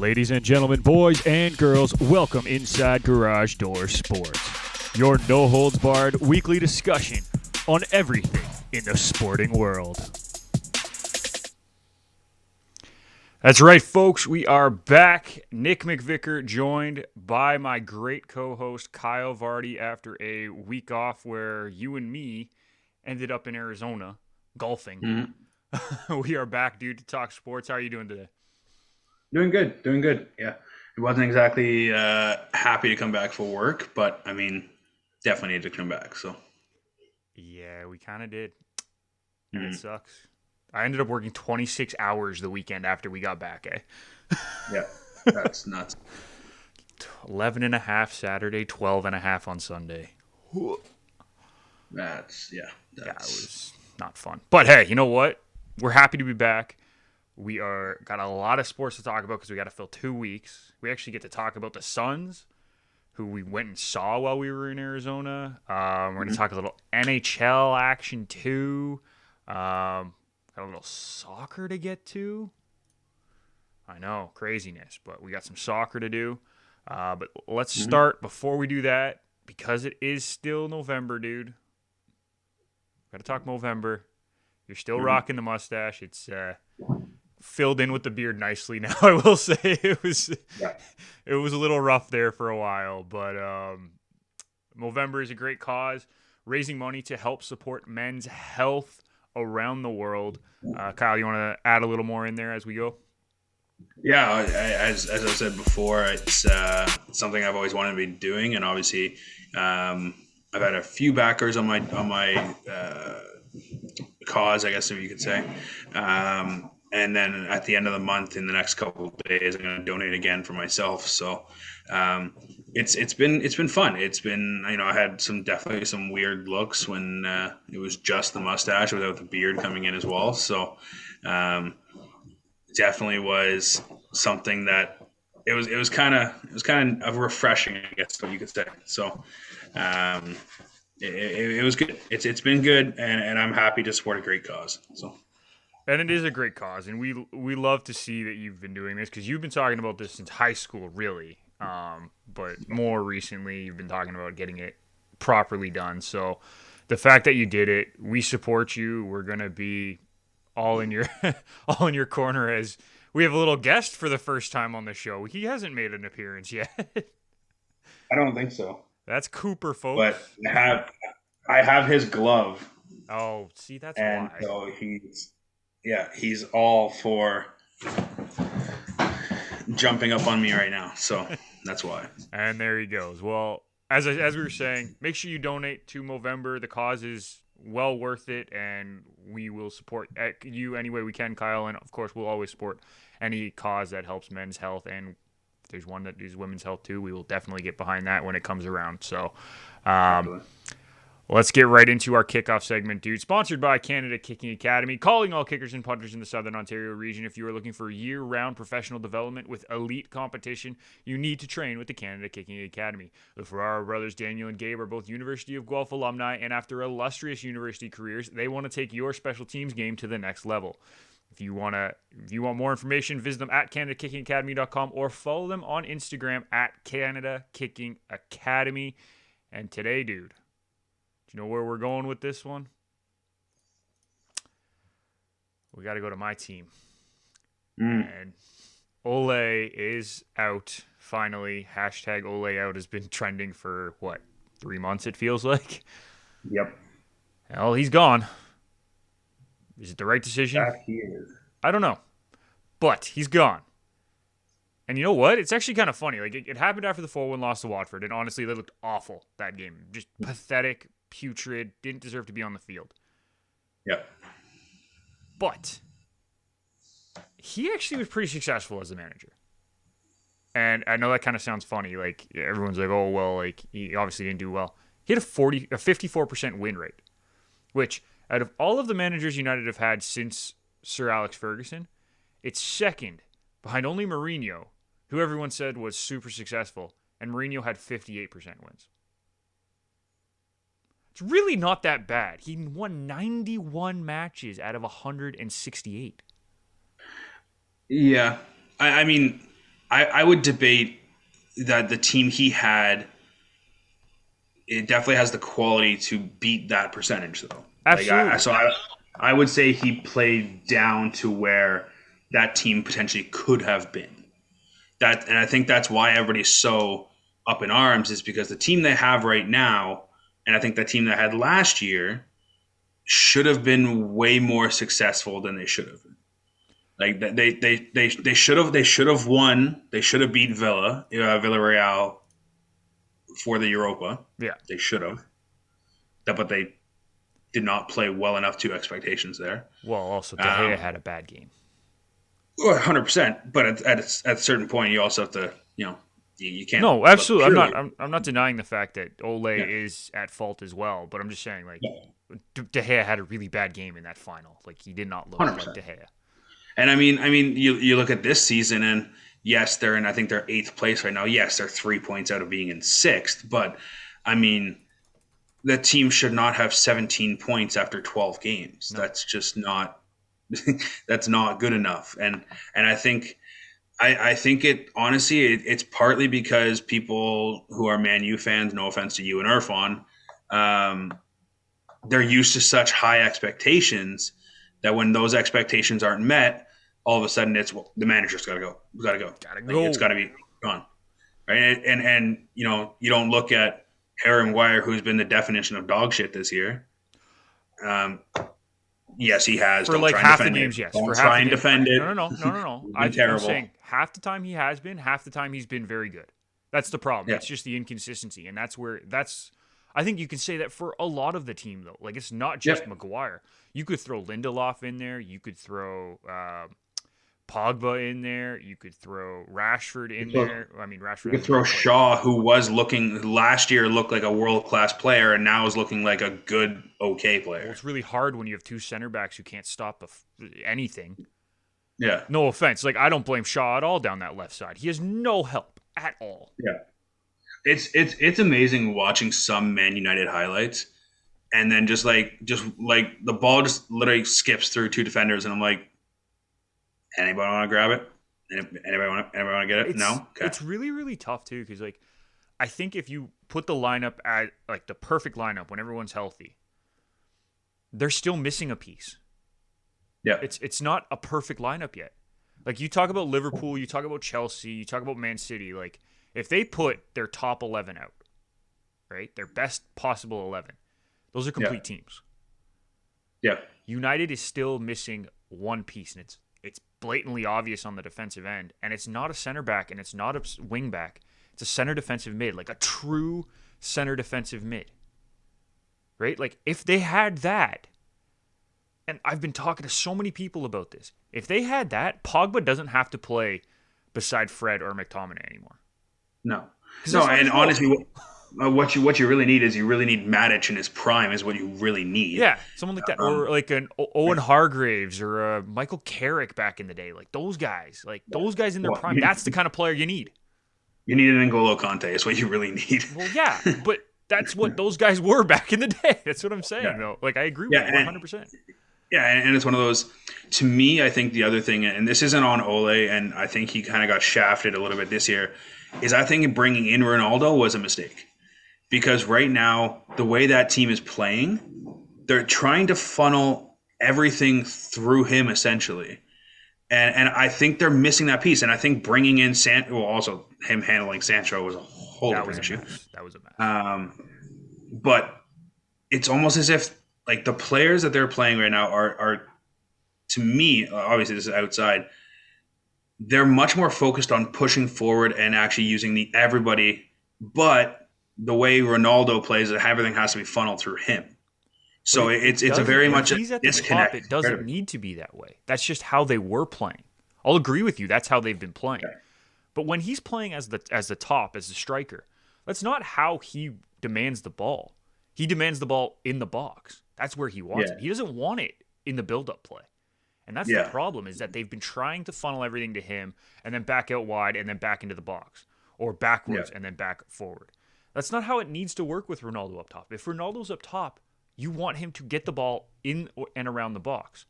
Ladies and gentlemen, boys and girls, welcome inside Garage Door Sports, your no-holds-barred weekly discussion on everything in the sporting world. That's right, folks. We are back. Nick McVicker joined by my great co-host Kyle Vardy after a week off where you and me ended up in Arizona golfing. Mm-hmm. We are back, dude, to talk sports. How are you doing today? Doing good. Yeah, it wasn't exactly happy to come back for work, but I mean, definitely need to come back. So yeah, we kind of did, and it sucks. I ended up working 26 hours the weekend after we got back. Yeah, that's nuts. 11 and a half Saturday, 12 and a half on Sunday. Yeah, it was not fun. But hey, you know what? We're happy to be back. We got a lot of sports to talk about because we got to fill 2 weeks. We actually get to talk about the Suns, who we went and saw while we were in Arizona. We're going to talk a little NHL action too. Got a little soccer to get to. I know, craziness, but we got some soccer to do. But let's start before we do that, because it is still November, dude. Got to talk November. You're still rocking the mustache. It's filled in with the beard nicely now. I will say it was a little rough there for a while, but November is a great cause, raising money to help support men's health around the world. Kyle, you want to add a little more in there as we go? Yeah, as I said before, it's something I've always wanted to be doing, and obviously, I've had a few backers on my cause, I guess if you could say. And then at the end of the month, in the next couple of days, I'm going to donate again for myself. So it's been fun. It's been, I had definitely some weird looks when it was just the mustache without the beard coming in as well. So definitely was something that it was kind of refreshing, I guess what you could say. So it was good. It's been good, and I'm happy to support a great cause. So. And it is a great cause, and we love to see that you've been doing this, because you've been talking about this since high school, really. But more recently, you've been talking about getting it properly done. So the fact that you did it, we support you. We're gonna be all in your all in your corner, as we have a little guest for the first time on the show. He hasn't made an appearance yet. I don't think so. That's Cooper, folks. But I have his glove. Oh, see, that's and why. So he's all for jumping up on me right now. So that's why. And there he goes. Well, as we were saying, make sure you donate to Movember. The cause is well worth it, and we will support you any way we can, Kyle. And of course, we'll always support any cause that helps men's health. And if there's one that is women's health too, we will definitely get behind that when it comes around. So, let's get right into our kickoff segment, dude. Sponsored by Canada Kicking Academy, calling all kickers and punters in the Southern Ontario region. If you are looking for year-round professional development with elite competition, you need to train with the Canada Kicking Academy. The Ferraro brothers, Daniel and Gabe, are both University of Guelph alumni, and after illustrious university careers, they want to take your special teams game to the next level. If you want more information, visit them at CanadaKickingAcademy.com or follow them on Instagram at Canada Kicking Academy. And today, dude, do you know where we're going with this one? We got to go to my team. And Ole is out, finally. Hashtag Ole out has been trending for, 3 months it feels like? Yep. Well, he's gone. Is it the right decision? That he is. I don't know. But he's gone. And you know what? It's actually kind of funny. Like, it happened after the 4-1 loss to Watford, and honestly, they looked awful that game. Just pathetic, putrid, didn't deserve to be on the field. Yep. But he actually was pretty successful as a manager. And I know that kind of sounds funny. Like, everyone's like, oh, well, like, he obviously didn't do well. He had a 54% win rate, which, out of all of the managers United have had since Sir Alex Ferguson, it's second behind only Mourinho, who everyone said was super successful, and Mourinho had 58% wins. It's really not that bad. He won 91 matches out of 168. Yeah. I mean, I would debate that the team he had, it definitely has the quality to beat that percentage though. Like Absolutely. I would say he played down to where that team potentially could have been. And I think that's why everybody's so up in arms is because the team they have right now, and I think the team they had last year should have been way more successful than they should have been. Like they should have won. They should have beat Villarreal for the Europa. Yeah. They should have. But they did not play well enough to expectations there. Well, also De Gea had a bad game. 100%. But at a certain point, you also have to, you can't No, look absolutely. I'm not. purely. I'm not denying the fact that Ole Yeah. is at fault as well. But I'm just saying, like, Yeah. De Gea had a really bad game in that final. Like, he did not look like 100%. De Gea. And I mean, you look at this season, and yes, they're in. I think they're eighth place right now. Yes, they're 3 points out of being in sixth. But I mean, the team should not have 17 points after 12 games. No. That's just not. That's not good enough. And I think it honestly it's partly because people who are Man U fans, no offense to you and Irfan, um, they're used to such high expectations that when those expectations aren't met, all of a sudden it's the manager's got to go. We got to go. Gotta Like, go. it's got to be gone, right? And you don't look at Harry Maguire, who's been the definition of dog shit this year. Yes, he has. For Don't like try and half the defend games, it. yes. Don't For half try the and games. defend it. No. He's been I'm terrible. saying half the time he has been, half the time he's been very good. That's the problem. Yeah. It's just the inconsistency, and that's. I think you can say that for a lot of the team though. Like it's not just Yep. Maguire. You could throw Lindelof in there. You could throw Pogba in there. You could throw Rashford in there. I mean, Rashford. You could hasn't throw really played. Shaw, who was looking last year looked like a world class player, and now is looking like a good, okay Well, player. it's really hard when you have two center backs who can't stop anything. Yeah, No offense. Like I don't blame Shaw at all down that left side. He has no help at all. yeah. It's amazing watching some Man United highlights, and then just like the ball just literally skips through two defenders, and I'm like, anybody want to grab it? Anybody want to get it? No. Okay. It's really really tough too because like I think if you put the lineup at like the perfect lineup when everyone's healthy, they're still missing a piece. Yeah. It's not a perfect lineup yet. Like you talk about Liverpool, you talk about Chelsea, you talk about Man City. Like if they put their top 11 out, right, their best possible 11, those are complete teams. Yeah. United is still missing one piece, and it's blatantly obvious on the defensive end, and it's not a center back, and it's not a wing back. It's a center defensive mid, like a true center defensive mid, right? Like if they had that, and I've been talking to so many people about this, if they had that, Pogba doesn't have to play beside Fred or McTominay anymore. No. 'Cause No. that's not And his role. honestly, what you really need is you really need Matic in his prime is what you really need. Yeah, someone like that, or like an Owen Hargraves or a Michael Carrick back in the day, like those guys, in their Well, prime. That's the kind of player you need. You need an N'Golo Conte. Is what you really need. Well, yeah, but that's what those guys were back in the day. That's what I'm saying, Yeah. though. Like I agree with Yeah, you 100%. Yeah, and it's one of those. To me, I think the other thing, and this isn't on Ole, and I think he kind of got shafted a little bit this year, is I think bringing in Ronaldo was a mistake. Because right now, the way that team is playing, they're trying to funnel everything through him essentially, and I think they're missing that piece. And I think bringing in also him handling Sancho was a whole That different was a issue. mess. That was a mess. But it's almost as if like the players that they're playing right now are to me, obviously this is outside, they're much more focused on pushing forward and actually using the everybody. But the way Ronaldo plays, everything has to be funneled through him. So it's a very When much a he's at the disconnect. top, it doesn't need to be that way. That's just how they were playing. I'll agree with you. That's how they've been playing. Okay. But when he's playing as the top, as the striker, that's not how he demands the ball. He demands the ball in the box. That's where he wants Yeah. it. He doesn't want it in the build-up play. And that's Yeah. the problem, is that they've been trying to funnel everything to him and then back out wide and then back into the box, or backwards Yeah. and then back forward. That's not how it needs to work with Ronaldo up top. If Ronaldo's up top, you want him to get the ball in and around the box.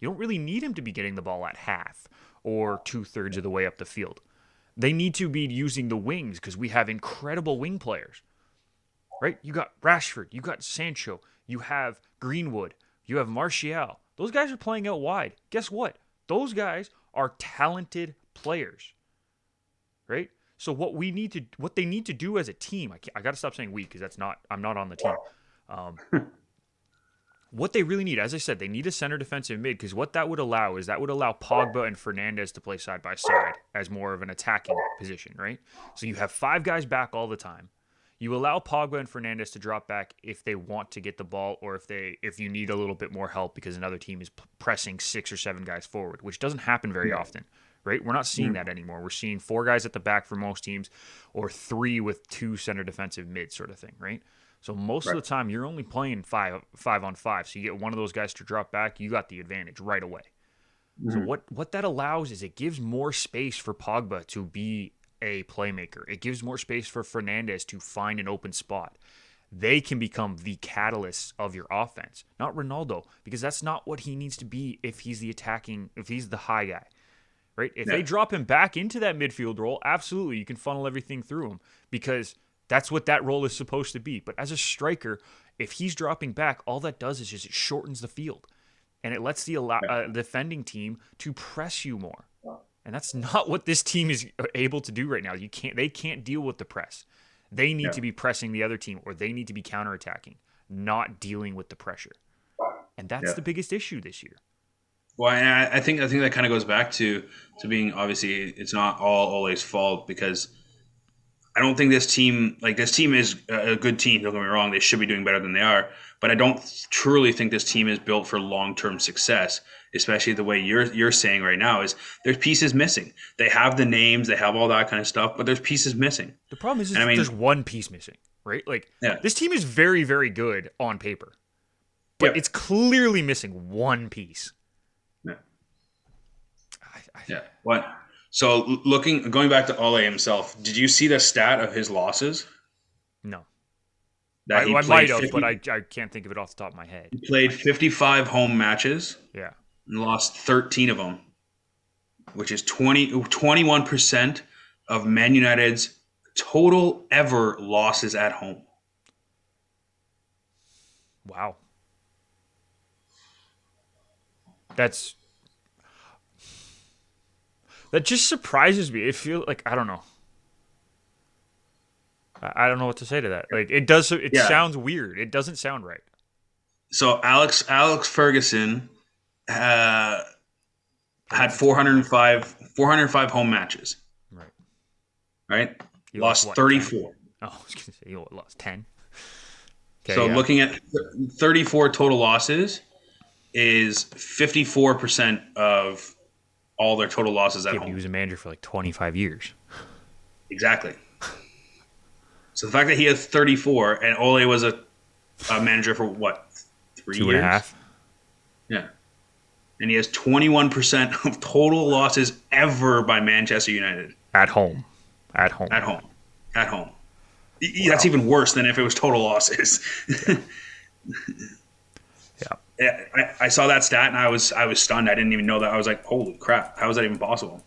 You don't really need him to be getting the ball at half or 2/3 of the way up the field. They need to be using the wings because we have incredible wing players, right? You got Rashford, you got Sancho, you have Greenwood, you have Martial. Those guys are playing out wide. Guess what? Those guys are talented players, right? So what they need to do as a team, I got to stop saying we because I'm not on the team. Um, what they really need, as I said, they need a center defensive mid because what that would allow is that would allow Pogba and Fernandez to play side by side as more of an attacking position, right? So you have five guys back all the time. You allow Pogba and Fernandez to drop back if they want to get the ball or if you need a little bit more help because another team is pressing 6 or 7 guys forward, which doesn't happen very often, right? We're not seeing that anymore. We're seeing 4 guys at the back for most teams or 3 with 2 center defensive mid sort of thing, right? So most of the time, you're only playing five on five. So you get one of those guys to drop back, you got the advantage right away. So what that allows is it gives more space for Pogba to be a playmaker. It gives more space for Fernandez to find an open spot. They can become the catalysts of your offense, not Ronaldo, because that's not what he needs to be if he's the high guy. Right? If they drop him back into that midfield role, absolutely, you can funnel everything through him because that's what that role is supposed to be. But as a striker, if he's dropping back, all that does is just it shortens the field. And it lets the defending team to press you more. And that's not what this team is able to do right now. They can't deal with the press. They need to be pressing the other team or they need to be counterattacking, not dealing with the pressure. And that's the biggest issue this year. Well, and I think that kind of goes back to being obviously it's not all Ole's fault because I don't think this team is a good team. Don't get me wrong; they should be doing better than they are. But I don't truly think this team is built for long-term success, especially the way you're saying right now. Is there's pieces missing? They have the names, they have all that kind of stuff, but there's pieces missing. The problem is there's one piece missing, right? Like this team is very, very good on paper, but it's clearly missing one piece. Yeah. What? So going back to Ole himself, did you see the stat of his losses? No. That I might have, but I can't think of it off the top of my head. He played 55 home matches. Yeah. And lost 13 of them, which is 21% of Man United's total ever losses at home. Wow. That just surprises me. It feels like I don't know. I don't know what to say to that. Like it does. It sounds weird. It doesn't sound right. So Alex Ferguson had 405 home matches. Right. He lost 34. 10? Oh, I was gonna say he lost 10. Okay, so looking at 34 total losses is 54% of all their total losses at home. He was a manager for like 25 years. Exactly. So the fact that he has 34 and Ole was a manager for what, 3 years? 2.5. Yeah. And he has 21% of total losses ever by Manchester United. At home. Wow. That's even worse than if it was total losses. Yeah. I saw that stat and I was stunned. I didn't even know that. I was like, holy crap, how is that even possible?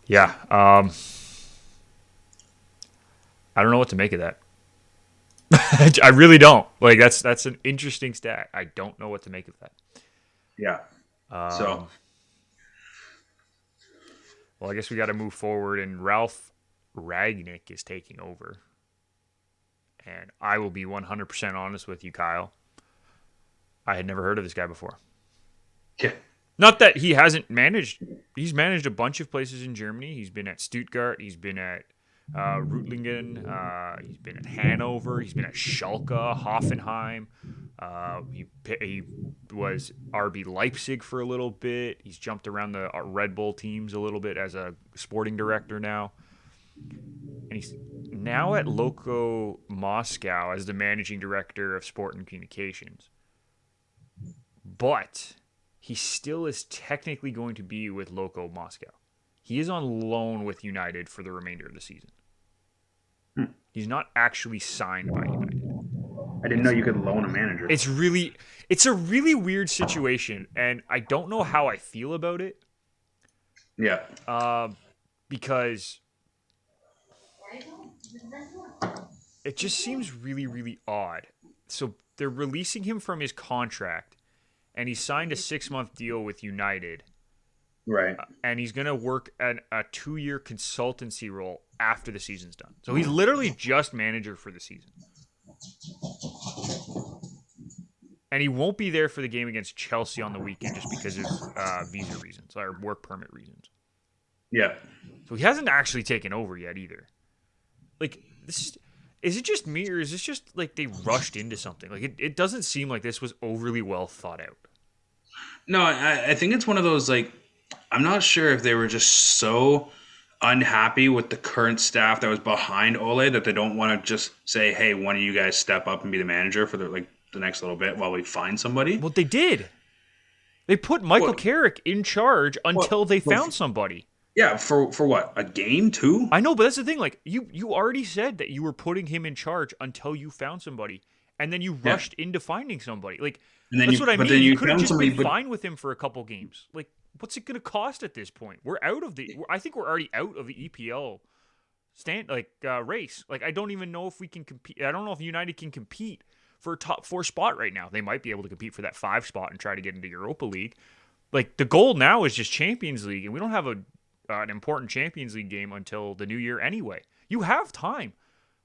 Yeah. I don't know what to make of that. I really don't. Like that's an interesting stat. I don't know what to make of that. Yeah. Well, I guess we got to move forward, and Ralph Ragnick is taking over. And I will be 100% honest with you, Kyle. I had never heard of this guy before. Yeah. Not that he hasn't managed. He's managed a bunch of places in Germany. He's been at Stuttgart. He's been at Reutlingen. He's been at Hanover. He's been at Schalke, Hoffenheim. He was RB Leipzig for a little bit. He's jumped around the Red Bull teams a little bit as a sporting director now. And he's now at Loco Moscow as the managing director of sport and communications. But he still is technically going to be with Loco Moscow. He is on loan with United for the remainder of the season. He's not actually signed by United. I didn't know you could loan a manager. It's a really weird situation, and I don't know how I feel about it. Yeah. because it just seems really, really odd. So they're releasing him from his contract, and he signed a 6-month deal with United, Right. and he's going to work at a 2-year consultancy role after the season's done. So he's literally just manager for the season. And he won't be there for the game against Chelsea on the weekend just because of visa reasons or work permit reasons. Yeah. So he hasn't actually taken over yet either. Like, is it just me, or is this just like they rushed into something? Like, it doesn't seem like this was overly well thought out. No, I think it's one of those, like, I'm not sure if they were just so unhappy with the current staff that was behind Ole that they don't want to just say, hey, one of you guys step up and be the manager for the next little bit while we find somebody. Well, they did. They put Michael Carrick in charge until they found somebody. Yeah, for what? A game too? I know, but that's the thing. Like, you already said that you were putting him in charge until you found somebody, and then you rushed into finding somebody. Like, that's what I mean. You could have just been fine with him for a couple games. Like, what's it going to cost at this point? We're out of the. I think we're already out of the EPL race. Like, I don't even know if we can compete. I don't know if United can compete for a top 4 spot right now. They might be able to compete for that 5 spot and try to get into Europa League. Like, the goal now is just Champions League, and we don't have an important Champions League game until the new year anyway. You have time.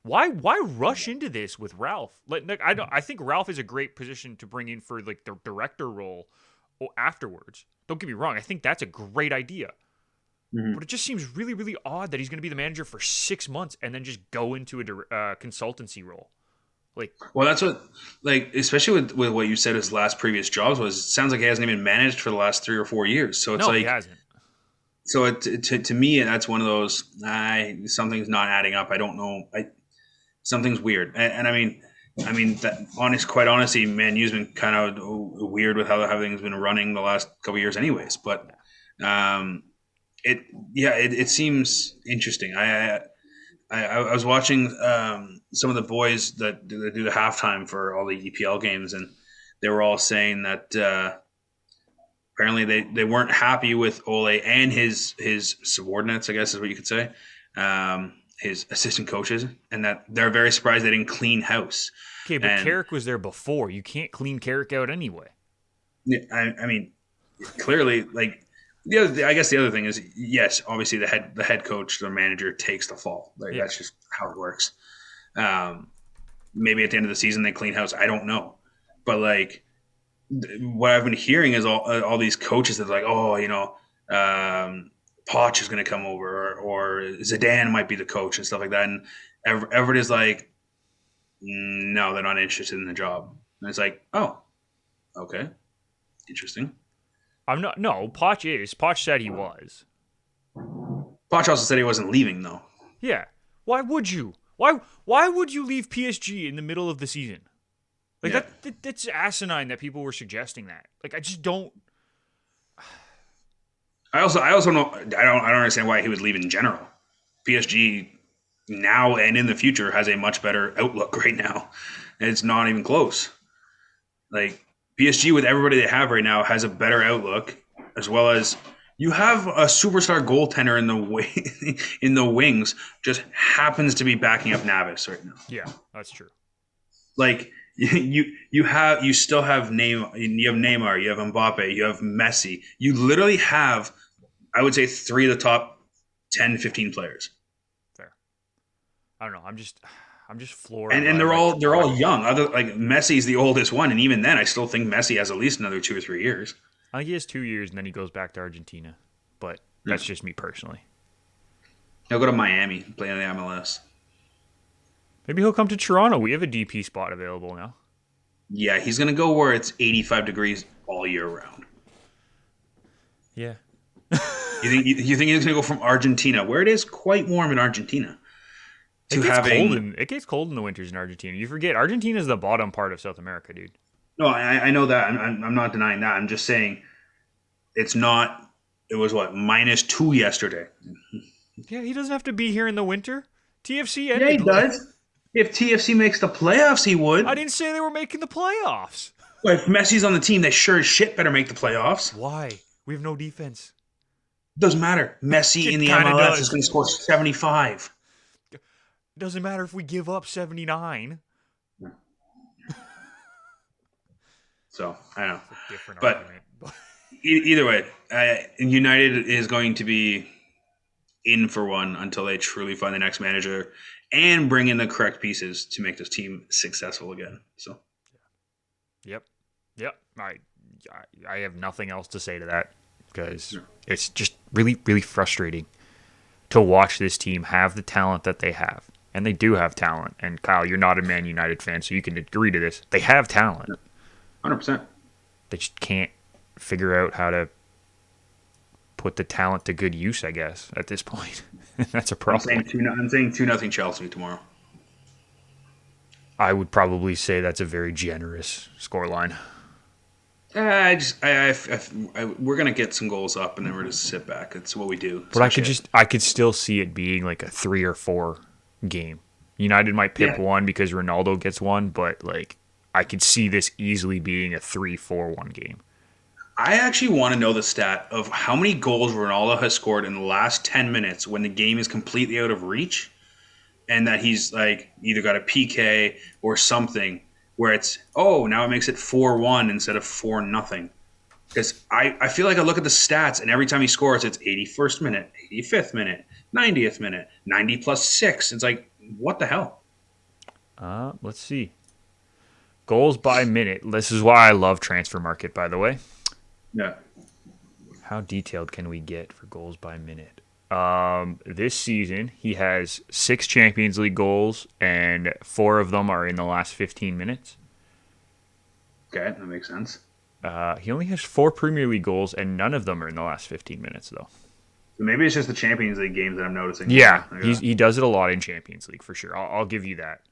Why rush into this with Ralph? I think Ralph is a great position to bring in for like the director role afterwards. Don't get me wrong. I think that's a great idea. Mm-hmm. But it just seems really, really odd that he's going to be the manager for 6 months and then just go into a consultancy role. Like, well, that's what, like, especially with what you said his last previous jobs was. It sounds like he hasn't even managed for the last 3 or 4 years. So it's he hasn't. So to me, that's one of those, something's not adding up. I don't know. Something's weird. And I mean, quite honestly, Man U's been kind of weird with how everything's been running the last couple of years anyways. But it seems interesting. I was watching some of the boys that do the halftime for all the EPL games, and they were all saying that apparently they weren't happy with Ole and his subordinates, I guess is what you could say, his assistant coaches, and that they're very surprised they didn't clean house. Okay, but Carrick was there before. You can't clean Carrick out anyway. Yeah, I mean, clearly, like, I guess the other thing is, yes, obviously the head coach, the manager takes the fall. Like, that's just how it works. Maybe at the end of the season they clean house. I don't know, but like, what I've been hearing is all these coaches that are like, oh, Poch is going to come over, or Zidane might be the coach and stuff like that. And everybody's like, no, they're not interested in the job. And it's like, oh, okay, interesting. I'm not. No, Poch is. Poch said he was. Poch also said he wasn't leaving, though. Yeah. Why would you? Why would you leave PSG in the middle of the season? Like, that's asinine that people were suggesting that. Like, I just don't. I also know. I don't understand why he would leave in general. PSG now and in the future has a much better outlook right now, and it's not even close. Like, PSG with everybody they have right now has a better outlook, as well as you have a superstar goaltender in the wings, just happens to be backing up Navas right now. Yeah, that's true. Like, you still have Neymar, you have Mbappe, you have Messi. You literally have, I would say, 3 of the top 10, 15 players. Fair. I don't know. I'm just floored. And they're all young. Like, Messi's the oldest one, and even then, I still think Messi has at least another 2 or 3 years. I think he has 2 years, and then he goes back to Argentina. But that's just me personally. He'll go to Miami, play in the MLS. Maybe he'll come to Toronto. We have a DP spot available now. Yeah, he's going to go where it's 85 degrees all year round. Yeah. You think he's going to go from Argentina, where it is quite warm in Argentina, it gets cold in the winters in Argentina. You forget Argentina is the bottom part of South America, dude. No, I know that. I'm not denying that. I'm just saying it's not. It was what, -2 yesterday. Yeah, he doesn't have to be here in the winter. TFC ended. Yeah, he does. If TFC makes the playoffs, he would. I didn't say they were making the playoffs. Well, if Messi's on the team, they sure as shit better make the playoffs. Why? We have no defense. Doesn't matter. Messi in It the kind of MLS is does. going to score 75. Doesn't matter if we give up 79. So I don't know, It's a different but argument. But either way, United is going to be in for one until they truly find the next manager and bring in the correct pieces to make this team successful again. So yep. Yep. I have nothing else to say to that because yeah. it's just really, really frustrating to watch this team have the talent that they have. And they do have talent. And Kyle, you're not a Man United fan, so you can agree to this. They have talent. 100%. They just can't figure out how to put the talent to good use, I guess, at this point. That's a I'm problem. saying two. I'm saying 2-0 Chelsea tomorrow. I would probably say that's a very generous scoreline. We're gonna get some goals up, and then we're just sit back. It's what we do, But especially. I could still see it being like a 3 or 4 game. United might pip Yeah, one because Ronaldo gets one, but like I could see this easily being a 3-4-1 game. I actually want to know the stat of how many goals Ronaldo has scored in the last 10 minutes when the game is completely out of reach, and that he's like either got a PK or something where it's now it makes it 4-1 instead of 4-0. Because I feel like I look at the stats and every time he scores, it's 81st minute, 85th minute, 90th minute, 90 plus 6. It's like, what the hell? Let's see. Goals by minute. This is why I love Transfer Market, by the way. Yeah. How detailed can we get for goals by minute? This season, he has 6 Champions League goals, and 4 of them are in the last 15 minutes. Okay, that makes sense. He only has 4 Premier League goals, and none of them are in the last 15 minutes, though. So maybe it's just the Champions League games that I'm noticing Yeah, more. Yeah. he does it a lot in Champions League for sure. I'll give you that.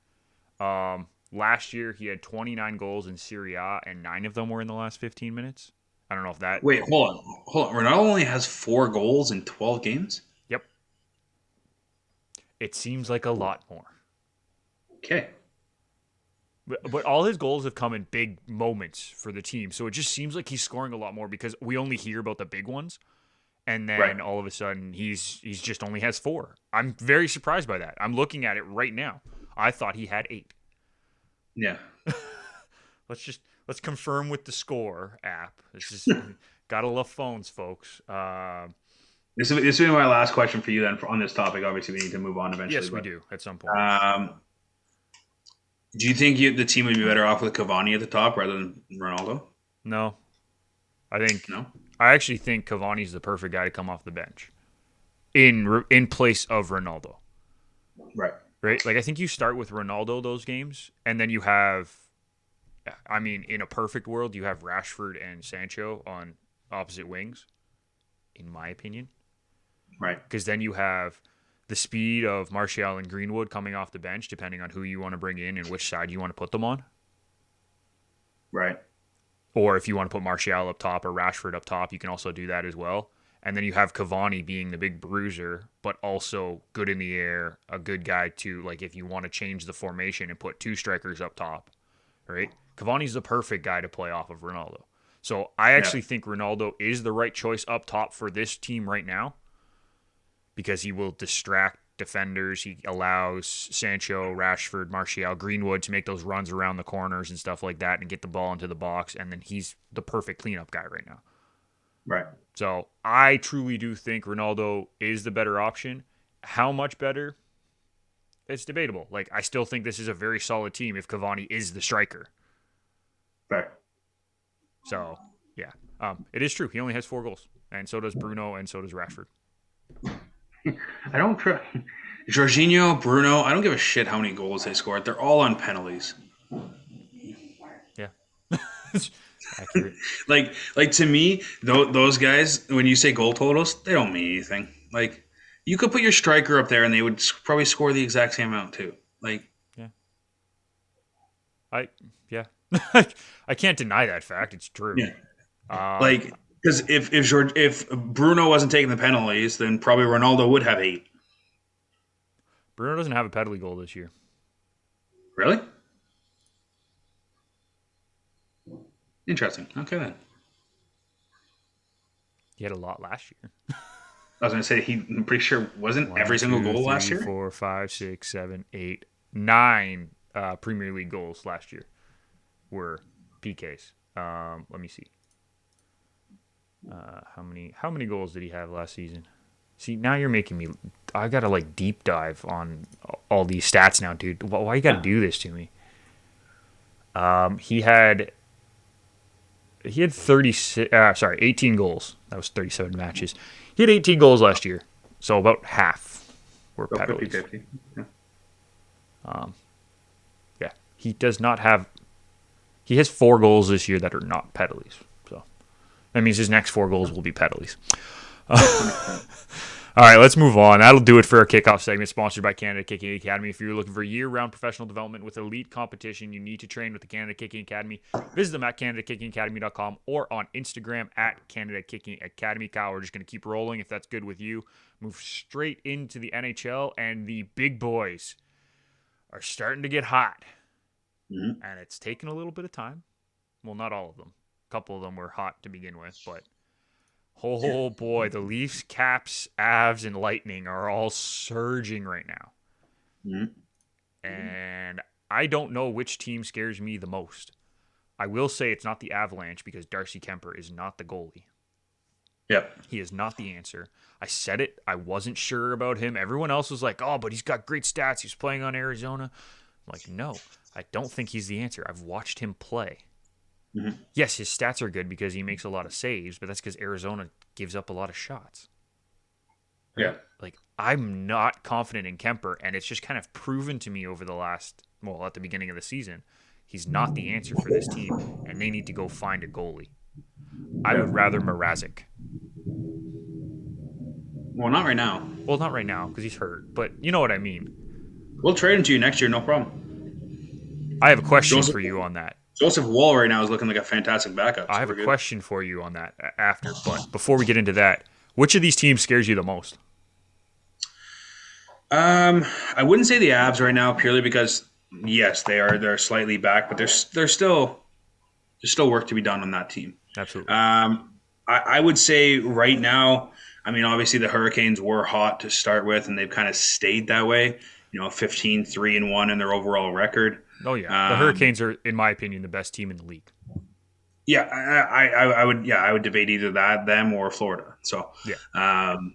Last year he had 29 goals in Serie A, and 9 of them were in the last 15 minutes. I don't know if that. Wait, hold on. Ronaldo only has 4 goals in 12 games. Yep, it seems like a lot more. Okay. But all his goals have come in big moments for the team, so it just seems like he's scoring a lot more because we only hear about the big ones, and Right. then all of a sudden he's just only has 4. I'm very surprised by that. I'm looking at it right now. I thought he had 8. Yeah. Let's confirm with the score app. This is gotta love phones, folks. This will be my last question for you then on this topic. Obviously, we need to move on eventually. Yes, we But do at some point. do you think the team would be better off with Cavani at the top rather than Ronaldo? No, I think No. I actually think Cavani's the perfect guy to come off the bench in place of Ronaldo. Right. Right? Like I think you start with Ronaldo those games, and then you have, I mean, in a perfect world, you have Rashford and Sancho on opposite wings, in my opinion, Right. because then you have the speed of Martial and Greenwood coming off the bench, depending on who you want to bring in and which side you want to put them on. Right. Or if you want to put Martial up top or Rashford up top, you can also do that as well. And then you have Cavani being the big bruiser, but also good in the air, a good guy to, like, if you want to change the formation and put 2 strikers up top, right? Cavani's the perfect guy to play off of Ronaldo. So I Yeah. actually think Ronaldo is the right choice up top for this team right now because he will distract defenders. He allows Sancho, Rashford, Martial, Greenwood to make those runs around the corners and stuff like that and get the ball into the box. And then he's the perfect cleanup guy right now. Right. So I truly do think Ronaldo is the better option. How much better? It's debatable. Like I still think this is a very solid team if Cavani is the striker. Right. So yeah, it is true. He only has 4 goals, and so does Bruno, and so does Rashford. I don't try. Jorginho, Bruno. I don't give a shit how many goals they scored. They're all on penalties. Yeah, accurate. Like to me, those guys. When you say goal totals, they don't mean anything. Like you could put your striker up there, and they would probably score the exact same amount too. Like Yeah, I yeah, I can't deny that fact. It's true. yeah. Um, Like because if Bruno wasn't taking the penalties, then probably Ronaldo would have 8. Bruno doesn't have a penalty goal this year. Really? Interesting. Okay then. He had a lot last year. I was going to say I'm pretty sure wasn't One, every single two, goal last three, year. 4, 5, 6, 7, 8, 9 Premier League goals last year were PKs. Let me see. How many goals did he have last season? See, now you're making me. I gotta like deep dive on all these stats now, dude. Why you gotta do this to me? He had 36. Sorry, 18 goals. That was 37 matches. He had 18 goals last year, so about half were About penalties. 50-50. Yeah. Yeah, he does not have. He has 4 goals this year that are not penalties. So that means his next 4 goals will be penalties. 100%. All right, let's move on. That'll do it for our kickoff segment, sponsored by Canada Kicking Academy. If you're looking for year-round professional development with elite competition, you need to train with the Canada Kicking Academy. Visit them at CanadaKickingAcademy.com or on Instagram at Canada Kicking Academy. Kyle, we're just going to keep rolling if that's good with you. Move straight into the NHL, and the big boys are starting to get hot. Mm-hmm. And it's taken a little bit of time. Well, not all of them. A couple of them were hot to begin with, but oh boy, the Leafs, Caps, Avs, and Lightning are all surging right now. Mm-hmm. And I don't know which team scares me the most. I will say it's not the Avalanche because Darcy Kemper is not the goalie. Yep. He is not the answer. I said it. I wasn't sure about him. Everyone else was like, oh, but he's got great stats. He's playing on Arizona. I'm like, no, I don't think he's the answer. I've watched him play. Mm-hmm. Yes, his stats are good because he makes a lot of saves, but that's because Arizona gives up a lot of shots. Right? Yeah. Like, I'm not confident in Kemper, and it's just kind of proven to me over the at the beginning of the season, he's not the answer for this team, and they need to go find a goalie. I would Yep. rather Mrazek. Well, not right now. Well, not right now because he's hurt, but you know what I mean. We'll trade him to you next year, no problem. I have a question Joseph for you on that. Joseph Wall right now is looking like a fantastic backup, I so have a we're good. question for you on that after, but before we get into that, which of these teams scares you the most? I wouldn't say the Avs right now purely because yes, they're slightly back, but there's still work to be done on that team. Absolutely. I would say right now, I mean, obviously the Hurricanes were hot to start with, and they've kind of stayed that way. 15-3-1 in their overall record. Oh yeah, the Um, Hurricanes are, in my opinion, the best team in the league. yeah, I would debate either them or Florida. So, Yeah, um,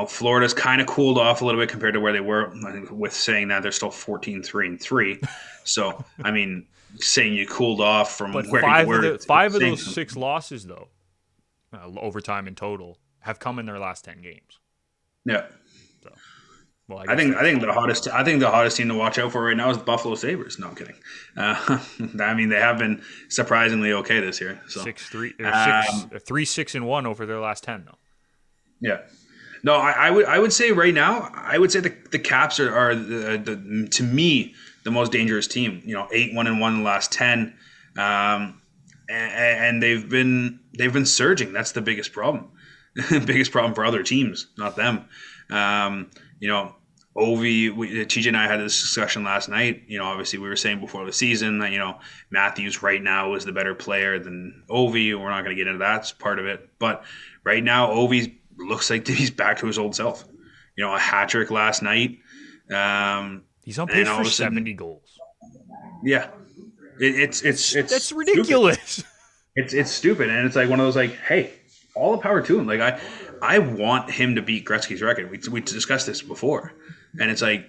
Florida's kind of cooled off a little bit compared to where they were. With saying that they're still 14-3-3. So, I mean, saying you cooled off from but where you five of were, the it's five of saying those something. 6 losses, though, overtime in total, have come in their last 10 games. Yeah. So, well, I I guess think I that's think the hottest team to watch out for right now is the Buffalo Sabres. No, I'm kidding. I mean, they have been surprisingly okay this year. So 6-3 or six um, 3-6-1 over their last 10 though. yeah, no, I would say right now I would say the Caps are the to me the most dangerous team. 8-1-1 in the last 10, and they've been surging. That's the biggest problem. Biggest problem for other teams, not them. Um, you know, Ovi, TJ and I had this discussion last night. Obviously we were saying before the season that Matthews right now is the better player than Ovi. We're not going to get into that. It's part of it, but right now Ovi looks like he's back to his old self. A hat trick last night, He's on and pace all for of a sudden, 70 goals. yeah, it's That's stupid. ridiculous. It's stupid, and it's like one of those like, hey, all the power to him. Like I want him to beat Gretzky's record. We discussed this before, and it's like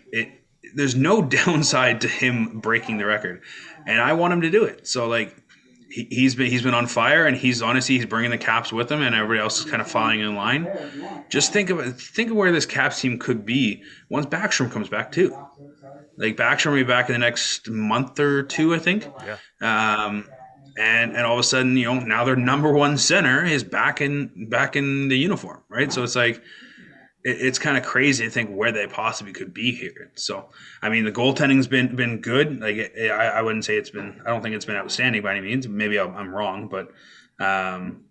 There's no downside to him breaking the record, and I want him to do it. So like he's been on fire, and he's bringing the Caps with him, and everybody else is kind of falling in line. Just think of where this Caps team could be once Backstrom comes back too. Like Backstrom will be back in the next month or two, I think. Yeah. Um, and all of a sudden, now their number one center is back in the uniform, right? So it's like it's kind of crazy to think where they possibly could be here. So I mean, the goaltending's been good. Like I wouldn't say it's been. I don't think it's been outstanding by any means. Maybe I'm wrong, but um,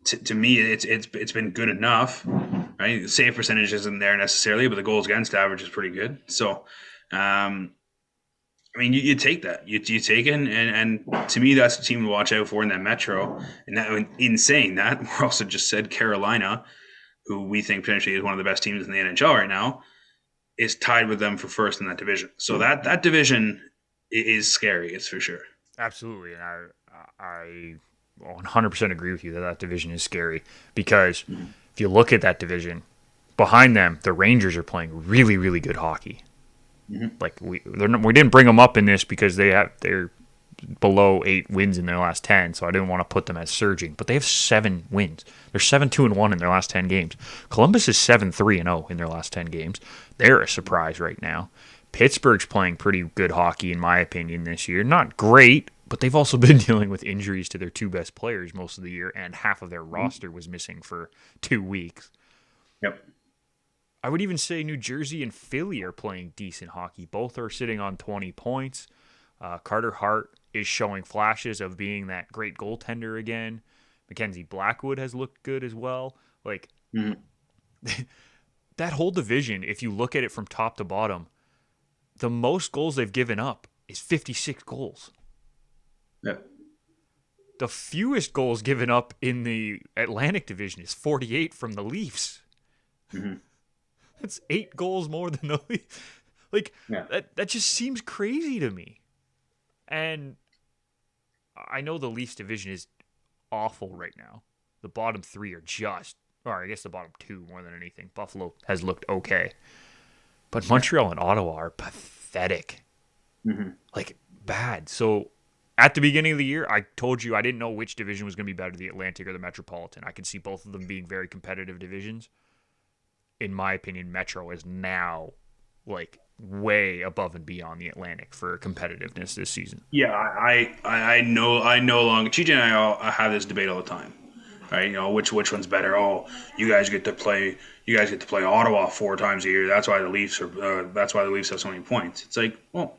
to me, it's been good enough. Right, the save percentage isn't there necessarily, but the goals against average is pretty good. So. I mean, you take that. You take it, and to me, that's the team to watch out for in that Metro. And in saying that, we're also just said Carolina. who we think potentially is one of the best teams in the NHL right now, is tied with them for first in that division. So that division is scary. It's for sure. Absolutely, and I 100% agree with you that that division is scary because if you look at that division behind them, the Rangers are playing really, really good hockey. Like we didn't bring them up in this because they're below 8 wins in their last 10, so I didn't want to put them as surging. But they have 7 wins. They're 7-2-1 in their last 10 games. Columbus is 7-3-0 in their last 10 games. They're a surprise right now. Pittsburgh's playing pretty good hockey, in my opinion, this year. Not great, but they've also been dealing with injuries to their 2 best players most of the year, and half of their roster was missing for 2 weeks. Yep. I would even say New Jersey and Philly are playing decent hockey. Both are sitting on 20 points. Carter Hart is showing flashes of being that great goaltender again. Mackenzie Blackwood has looked good as well. Like, that whole division, if you look at it from top to bottom, the most goals they've given up is 56 goals. Yep. The fewest goals given up in the Atlantic division is 48 from the Leafs. That's 8 goals more than the Leafs. Like, that just seems crazy to me. And I know the Leafs division is awful right now. The bottom 3 are or I guess the bottom 2 more than anything. Buffalo has looked okay. But Montreal and Ottawa are pathetic. Like, bad. So, at the beginning of the year, I told you I didn't know which division was going to be better, the Atlantic or the Metropolitan. I could see both of them being very competitive divisions. In my opinion, Metro is now, like, way above and beyond the Atlantic for competitiveness this season. Yeah, I know. I no longer. TJ and I all have this debate all the time, right? You know, which one's better? Oh, you guys get to play. You guys get to play Ottawa 4 times a year. That's why the Leafs are. That's why the Leafs have so many points. It's like, well,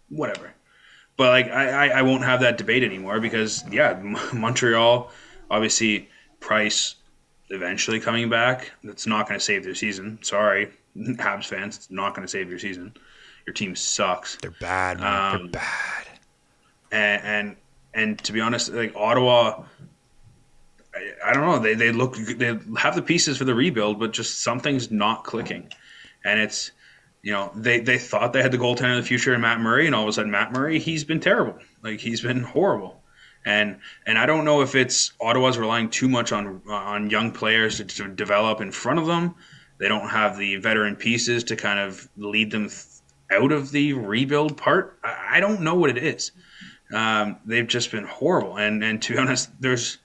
whatever. But like, I won't have that debate anymore because Montreal, obviously, Price eventually coming back. That's not going to save their season. Sorry, Habs fans, it's not going to save your season. Your team sucks. They're bad, man. They're bad. And to be honest, like Ottawa, I don't know. They have the pieces for the rebuild, but just something's not clicking. And it's they thought they had the goaltender of the future in Matt Murray, and all of a sudden Matt Murray, he's been terrible. Like he's been horrible. And I don't know if it's Ottawa's relying too much on young players to develop in front of them. They don't have the veteran pieces to kind of lead them out of the rebuild part. I don't know what it is. They've just been horrible. And to be honest, there's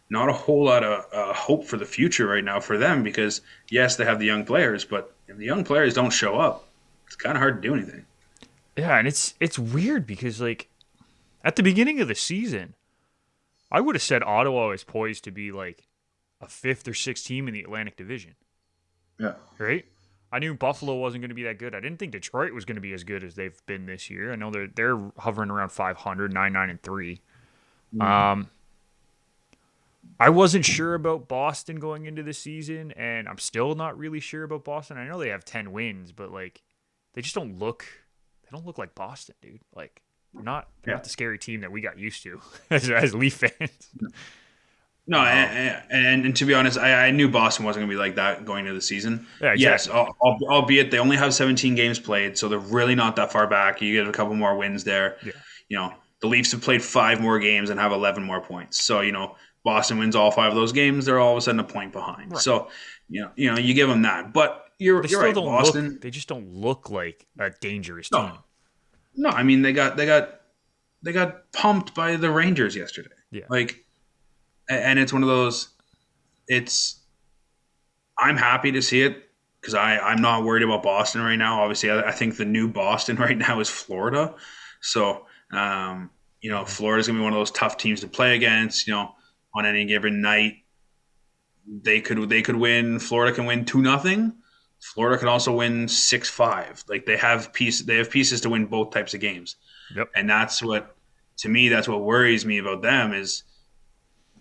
not a whole lot of hope for the future right now for them because, yes, they have the young players, but if the young players don't show up, it's kind of hard to do anything. Yeah, and it's weird because, like, at the beginning of the season, I would have said Ottawa is poised to be like a 5th or 6th team in the Atlantic Division. Yeah. Right? I knew Buffalo wasn't going to be that good. I didn't think Detroit was going to be as good as they've been this year. I know they're hovering around 500, 9-9-3. I wasn't sure about Boston going into the season, and I'm still not really sure about Boston. I know they have 10 wins, but like they just don't look like Boston, dude. Like they're not the scary team that we got used to as Leaf fans. No, and to be honest, I knew Boston wasn't going to be like that going into the season. Yeah, exactly. Yes, albeit they only have 17 games played, so they're really not that far back. You get a couple more wins there. Yeah. The Leafs have played 5 more games and have 11 more points. So, Boston wins all 5 of those games, they're all of a sudden a point behind. Right. So, you give them that. But you're right, Boston. They just don't look like a dangerous team. No, I mean they got pumped by the Rangers yesterday. Yeah. And it's one of those. I'm happy to see it because I'm not worried about Boston right now. Obviously, I think the new Boston right now is Florida. So, Florida's gonna be one of those tough teams to play against. On any given night, they could win. Florida can win 2-0. Florida can also win 6-5. Like they have pieces to win both types of games. Yep. And that's what worries me about them is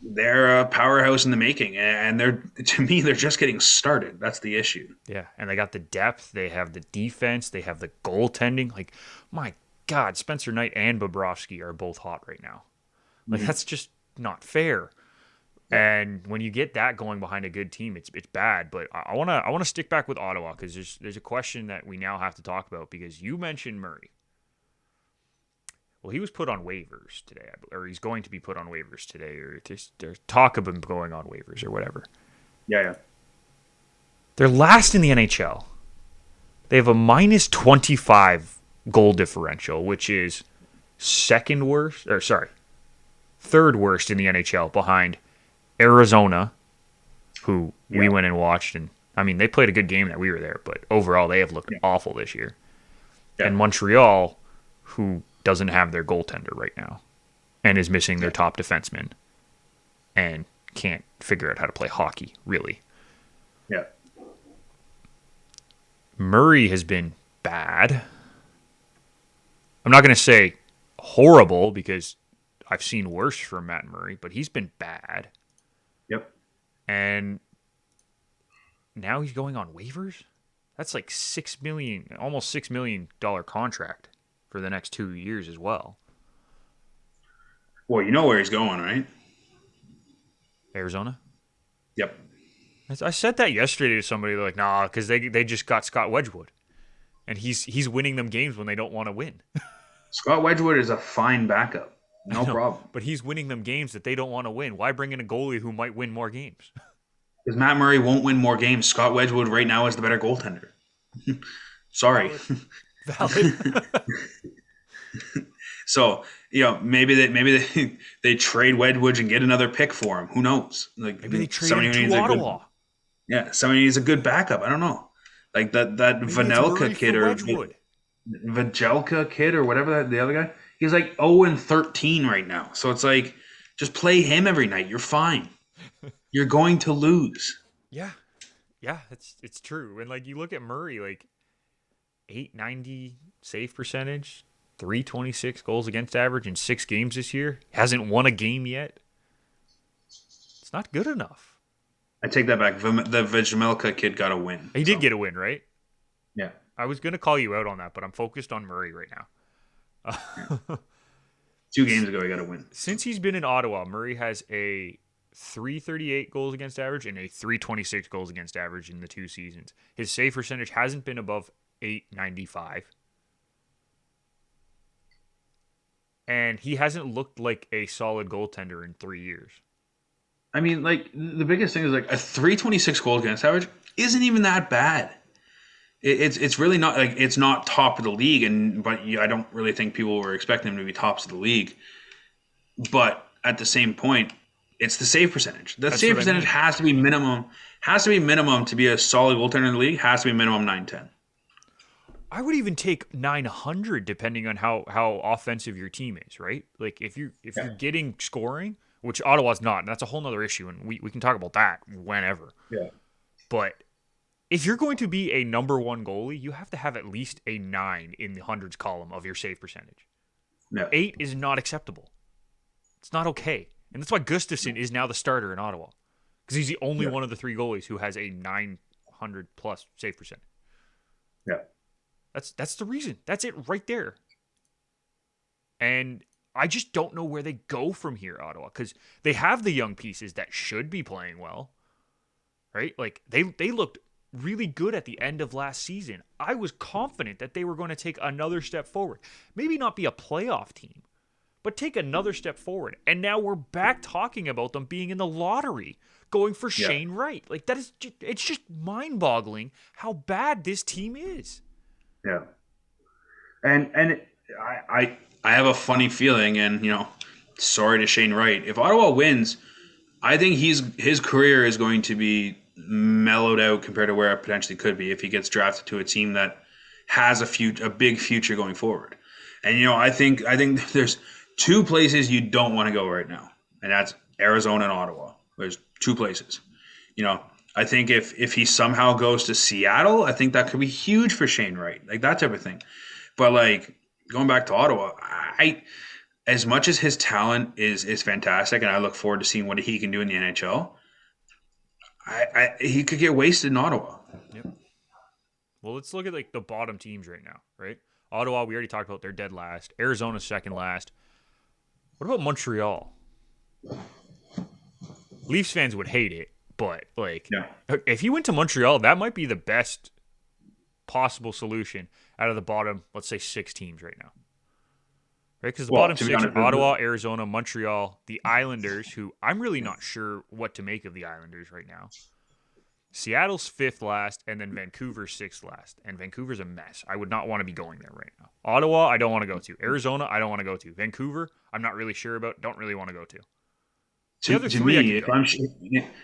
they're a powerhouse in the making, and they're just getting started. That's the issue. Yeah, and they got the depth, they have the defense, they have the goaltending. Like, my God, Spencer Knight and Bobrovsky are both hot right now. Like, that's just not fair. Yeah. And when you get that going behind a good team, it's bad. But I wanna stick back with Ottawa because there's a question that we now have to talk about because you mentioned Murray. Well, he was put on waivers today, or he's going to be put on waivers today, or there's talk of him going on waivers or whatever. Yeah, yeah. They're last in the NHL. They have a minus 25 goal differential, which is second worst, or sorry, third worst in the NHL behind Arizona, who we Yeah. went and watched. And I mean, they played a good game that we were there, but overall, they have looked Yeah. awful this year. Yeah. And Montreal, who doesn't have their goaltender right now and is missing their Yeah. top defenseman and can't figure out how to play hockey, really. Yeah. Murray has been bad. I'm not going to say horrible because I've seen worse from Matt Murray, but he's been bad. Yep. And now he's going on waivers? That's like almost $6 million contract for the next 2 years as well. Well, you know where he's going, right? Arizona? Yep. I said that yesterday to somebody. They're like, nah, because they just got Scott Wedgwood. And he's winning them games when they don't want to win. Scott Wedgwood is a fine backup. I No know, problem. but he's winning them games that they don't want to win. Why bring in a goalie who might win more games? Because Matt Murray won't win more games. Scott Wedgwood right now is the better goaltender. Sorry. Valid. So maybe they trade Wedgwood and get another pick for him. Who knows? Like Maybe they trade somebody him who to needs a good Ottawa. somebody needs a good backup. I don't know. Like that Maybe it's Vanelka Murray kid for or Wedgwood. Vajelka kid or whatever the other guy. He's like 0-13 right now. So it's like just play him every night. You're fine. You're going to lose. Yeah. Yeah, it's true. And like you look at Murray, like 890 save percentage, 326 goals against average in 6 games this year. Hasn't won a game yet. It's not good enough. I take that back. The Vajelka kid got a win. He did get a win, right? Yeah. I was going to call you out on that, but I'm focused on Murray right now. 2 games ago, he got a win. Since he's been in Ottawa, Murray has a 338 goals against average and a 326 goals against average in the 2 seasons. His save percentage hasn't been above 895. And he hasn't looked like a solid goaltender in 3 years. I mean, like the biggest thing is like a 326 goal against average isn't even that bad. It's really not like it's not top of the league, but I don't really think people were expecting him to be tops of the league. But at the same point, it's the save percentage. The That's save what I percentage mean. has to be minimum. Has to be minimum to be a solid goaltender in the league. Has to be minimum 910. I would even take 900 depending on how offensive your team is, right? Like if you're getting scoring, which Ottawa's not, and that's a whole nother issue, and we can talk about that whenever. Yeah. But if you're going to be a number one goalie, you have to have at least a 9 in the hundreds column of your save percentage. Yeah. 8 is not acceptable. It's not okay. And that's why Gustafsson is now the starter in Ottawa. Because he's the only one of the 3 goalies who has a 900 plus save percentage. Yeah. That's the reason. That's it right there. And I just don't know where they go from here, Ottawa, because they have the young pieces that should be playing well, right? Like they looked really good at the end of last season. I was confident that they were going to take another step forward. Maybe not be a playoff team, but take another step forward. And now we're back talking about them being in the lottery, going for Shane Wright. Like it's just mind-boggling how bad this team is. Yeah. And I have a funny feeling, and sorry to Shane Wright. If Ottawa wins, I think his career is going to be mellowed out compared to where it potentially could be if he gets drafted to a team that has a big future going forward. And I think there's 2 places you don't want to go right now, and that's Arizona and Ottawa. There's 2 places. I think if he somehow goes to Seattle, I think that could be huge for Shane Wright, like that type of thing. But like going back to Ottawa, as much as his talent is fantastic, and I look forward to seeing what he can do in the NHL, he could get wasted in Ottawa. Yep. Well, let's look at like the bottom teams right now, right? Ottawa, we already talked about, they're dead last. Arizona's second last. What about Montreal? Leafs fans would hate it, but like Yeah. if he went to Montreal, that might be the best possible solution out of the bottom, let's say 6 teams right now. Right? Because the Well, bottom to be 6 are honest, Ottawa, Arizona, Montreal, the Islanders, who I'm really not sure what to make of the Islanders right now. Seattle's 5th last, and then Vancouver's 6th last. And Vancouver's a mess. I would not want to be going there right now. Ottawa, I don't want to go to. Arizona, I don't want to go to. Vancouver, I'm not really sure about. Don't really want to go to. The other to 3 I me, could go.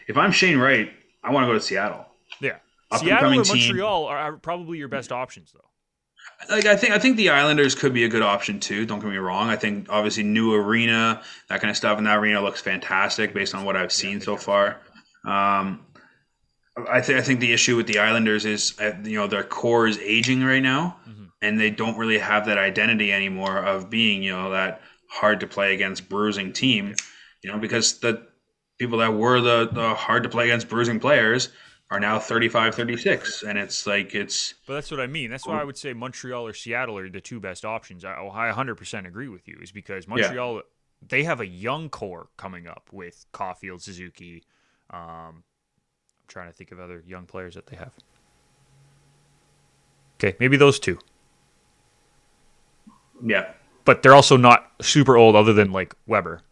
if I'm Shane Wright, I want to go to Seattle. Yeah. Up and Seattle coming or team. Montreal are probably your best options, though. Like I think the Islanders could be a good option too. Don't get me wrong. I think obviously new arena, that kind of stuff, and that arena looks fantastic based on what I've seen so far. Um, I think the issue with the Islanders is their core is aging right now, Mm-hmm. and they don't really have that identity anymore of being that hard to play against bruising team. Because the people that were the hard to play against bruising players are now 35, 36, and it's like it's. But that's what I mean. That's why I would say Montreal or Seattle are the 2 best options. I 100% agree with you. Is because Montreal, they have a young core coming up with Caulfield, Suzuki. I'm trying to think of other young players that they have. Okay, maybe those 2. Yeah. But they're also not super old, other than like Weber.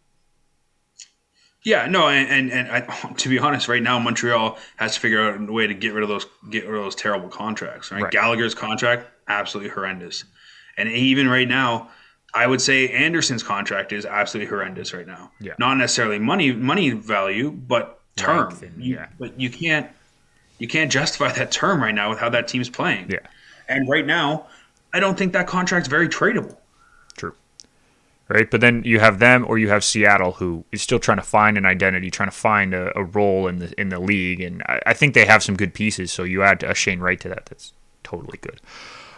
Yeah, no, and I, to be honest, right now Montreal has to figure out a way to get rid of those terrible contracts. Right? Gallagher's contract absolutely horrendous, and even right now, I would say Anderson's contract is absolutely horrendous right now. Yeah. Not necessarily money value, but term. But you can't justify that term right now with how that team's playing. Yeah. And right now, I don't think that contract's very tradable. True. Right, but then you have them, or you have Seattle, who is still trying to find an identity, trying to find a role in the league, and I think they have some good pieces. So you add a Shane Wright to that. That's totally good.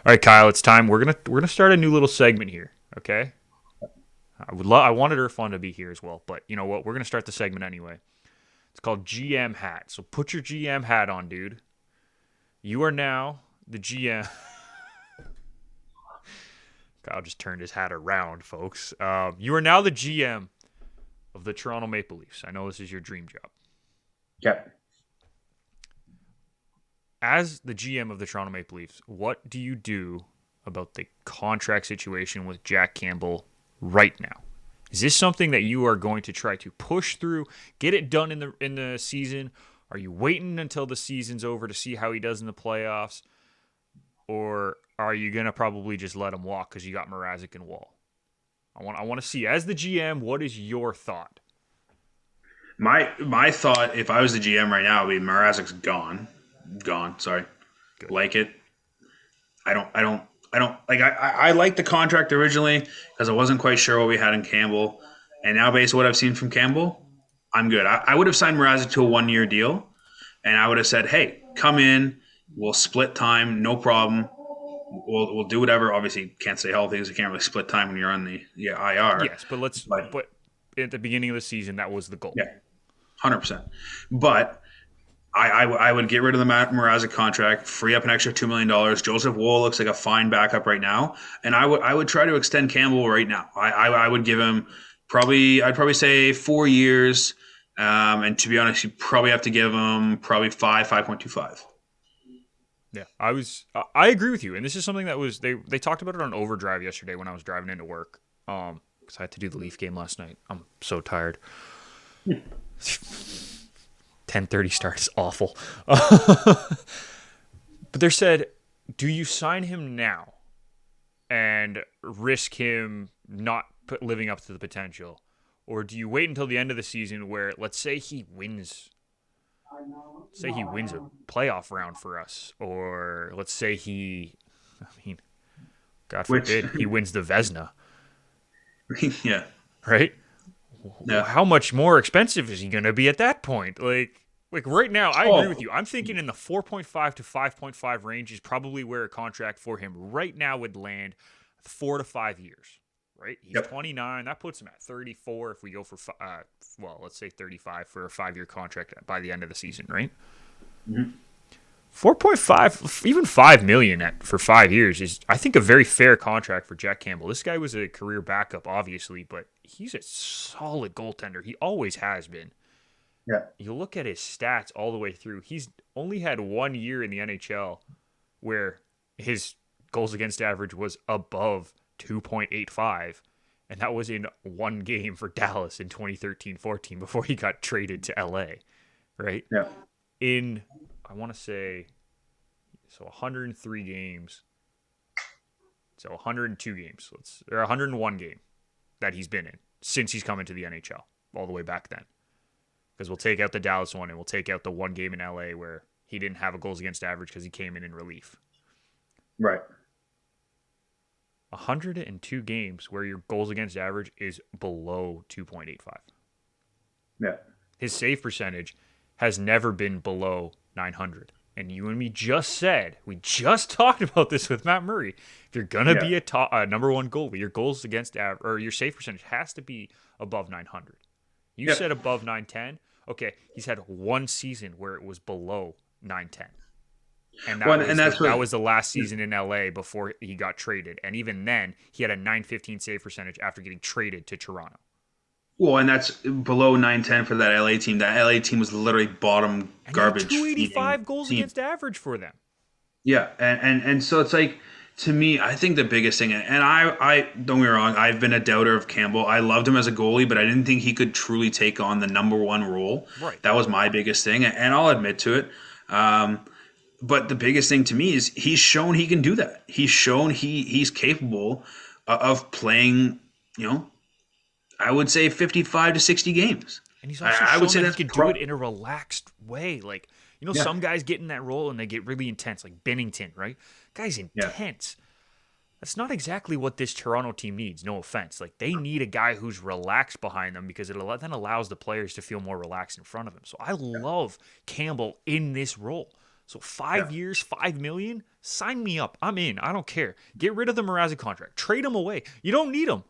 All right, Kyle, it's time. We're gonna start a new little segment here. Okay. I wanted Irfan to be here as well, but you know what? We're gonna start the segment anyway. It's called GM Hat. So put your GM hat on, dude. You are now the GM. Kyle just turned his hat around, folks. You are now the GM of the Toronto Maple Leafs. I know this is your dream job. Yep. As the GM of the Toronto Maple Leafs, what do you do about the contract situation with Jack Campbell right now? Is this something that you are going to try to push through, get it done in the season? Are you waiting until the season's over to see how he does in the playoffs? Or are you going to probably just let him walk because you got Mrazek and Wall? I want to see, as the GM, what is your thought? My thought, if I was the GM right now, would be Mrazek's gone. Sorry. Good. Like it. I don't like. I liked the contract originally because I wasn't quite sure what we had in Campbell, and now based on what I've seen from Campbell, I'm good. I would have signed Mrazek to a 1-year deal, and I would have said, "Hey, come in. We'll split time, no problem. We'll do whatever. Obviously, can't stay healthy because you can't really split time when you're on the IR. Yes, but at the beginning of the season, that was the goal. Yeah, 100%. But I would get rid of the Mrazek contract, free up an extra $2 million. Joseph Woll looks like a fine backup right now, and I would try to extend Campbell right now. I would give him I'd probably say 4 years, and to be honest, you probably have to give him probably 5.25. Yeah, I agree with you, and this is something that was they talked about it on Overdrive yesterday when I was driving into work. Because I had to do the Leaf game last night. I'm so tired. 10:30 start is awful. But they said, do you sign him now and risk him not living up to the potential, or do you wait until the end of the season where, let's say he wins? Say he wins a playoff round for us, or let's say God forbid, he wins the Vezina. Yeah. Right? Yeah. How much more expensive is he going to be at that point? Like right now, I agree with you. I'm thinking in the 4.5 to 5.5 range is probably where a contract for him right now would land, 4 to 5 years. Right? He's 29. That puts him at 34 if we go for, let's say 35 for a 5-year contract by the end of the season, right? Mm-hmm. 4.5, even $5 million for 5 years is, I think, a very fair contract for Jack Campbell. This guy was a career backup, obviously, but he's a solid goaltender. He always has been. Yeah. You look at his stats all the way through. He's only had 1 year in the NHL where his goals against average was above 2.85, and that was in one game for Dallas in 2013-14 before he got traded to LA, right? Yeah. In, I want to say, so 103 games, so 102 games, or 101 game that he's been in since he's come into the NHL, all the way back then. Because we'll take out the Dallas one and we'll take out the one game in LA where he didn't have a goals against average because he came in relief. Right. 102 games where your goals against average is below 2.85. Yeah. His save percentage has never been below 900. And you and me just said, we just talked about this with Matt Murray. If you're going to be a number one goalie, your goals against average, or your save percentage has to be above 900. You said above 910. Okay, he's had one season where it was below 910. And that was the last season in LA before he got traded. And even then, he had a 915 save percentage after getting traded to Toronto. Well, and that's below 910 for that LA team. That LA team was literally bottom and garbage. 285 goals team. Against average for them. Yeah, and so it's like, to me, I think the biggest thing, and I don't get me wrong, I've been a doubter of Campbell. I loved him as a goalie, but I didn't think he could truly take on the number one role. Right. That was my biggest thing, and I'll admit to it. But the biggest thing to me is he's shown he can do that. He's shown he's capable of playing, I would say 55 to 60 games. And he's also shown that he can do it in a relaxed way. Like, some guys get in that role and they get really intense, like Bennington, right? Guy's intense. Yeah. That's not exactly what this Toronto team needs, no offense. Like, they need a guy who's relaxed behind them because it then allows the players to feel more relaxed in front of him. So I love Campbell in this role. So 5 years, $5 million, sign me up. I'm in. I don't care. Get rid of the Mrazek contract. Trade him away. You don't need him.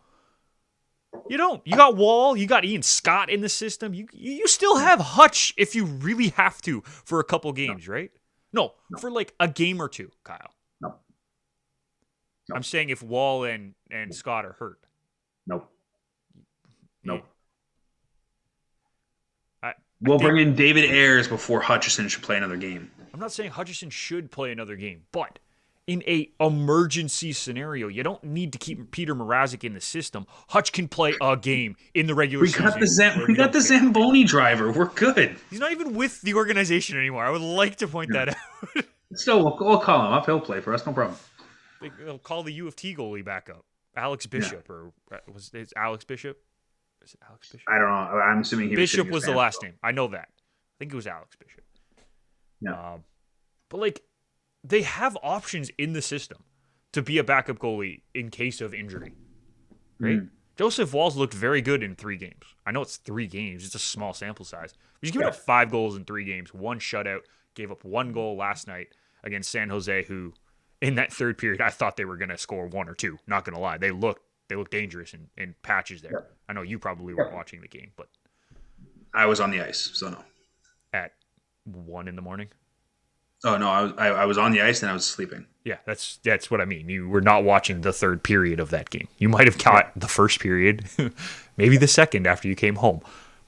You don't. You got Wall. You got Ian Scott in the system. You still have Hutch if you really have to for a couple games, right? No, for like a game or two, Kyle. No. I'm saying if Wall and Scott are hurt. Nope. Nope. We'll bring in David Ayres before Hutchison should play another game. I'm not saying Hutchison should play another game, but in a emergency scenario, you don't need to keep Peter Mrazek in the system. Hutch can play a game in the regular season. We got the Zamboni driver. We're good. He's not even with the organization anymore. I would like to point that out. Still, we'll call him up. He'll play for us. No problem. They'll call the U of T goalie back up. Alex Bishop, or was it Alex Bishop? Is it Alex Bishop? I don't know. I'm assuming Bishop was the last name. I know that. I think it was Alex Bishop. Yeah. But like, they have options in the system to be a backup goalie in case of injury, right? Joseph Walls looked very good in 3 games. I know it's 3 games. It's a small sample size. He's given up 5 goals in 3 games, 1 shutout, gave up 1 goal last night against San Jose, who in that third period, I thought they were going to score 1 or 2. Not going to lie. They looked dangerous in patches there. Yeah. I know you probably weren't watching the game, but I was on the ice, so no. At 1 in the morning? Oh, no, I was on the ice and I was sleeping. Yeah, that's what I mean. You were not watching the third period of that game. You might have caught the first period, maybe the second after you came home.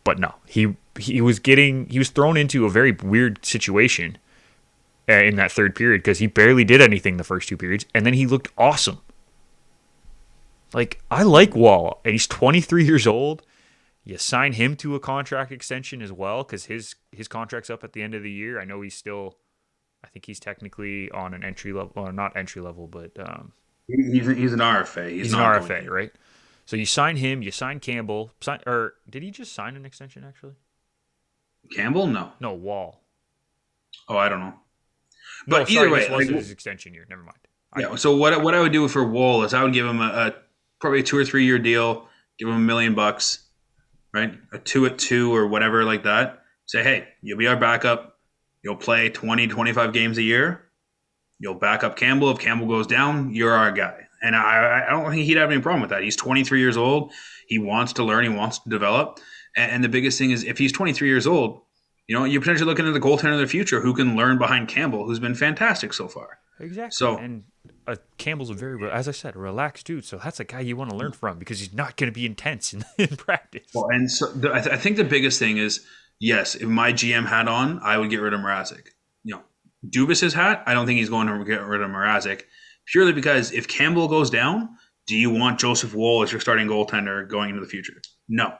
But no, he was thrown into a very weird situation in that third period because he barely did anything the first 2 periods, and then he looked awesome. Like, I like Wall, and he's 23 years old. You sign him to a contract extension as well because his contract's up at the end of the year. I know I think he's technically on an entry level, or not entry level, but he's an RFA. He's an RFA, right? So you sign him, you sign Campbell, or did he just sign an extension actually? Campbell, no, Wall. Oh, I don't know. But either way, this wasn't his extension year. Never mind. Yeah. So what I would do for Wall is I would give him a probably a 2 or 3 year deal, give him $1 million, right? A 2-2 or whatever like that. Say, hey, you'll be our backup. You'll play 20, 25 games a year. You'll back up Campbell. If Campbell goes down, you're our guy. And I don't think he'd have any problem with that. He's 23 years old. He wants to learn. He wants to develop. And the biggest thing is if he's 23 years old, you're potentially looking at the goaltender of the future who can learn behind Campbell, who's been fantastic so far. Exactly. So, and Campbell's as I said, a relaxed dude. So that's a guy you want to learn from because he's not going to be intense in practice. Well, and so I think the biggest thing is yes, if my GM hat on, I would get rid of Mrazek. You know, Dubas's hat, I don't think he's going to get rid of Mrazek purely because if Campbell goes down, do you want Joseph Woll as your starting goaltender going into the future? No.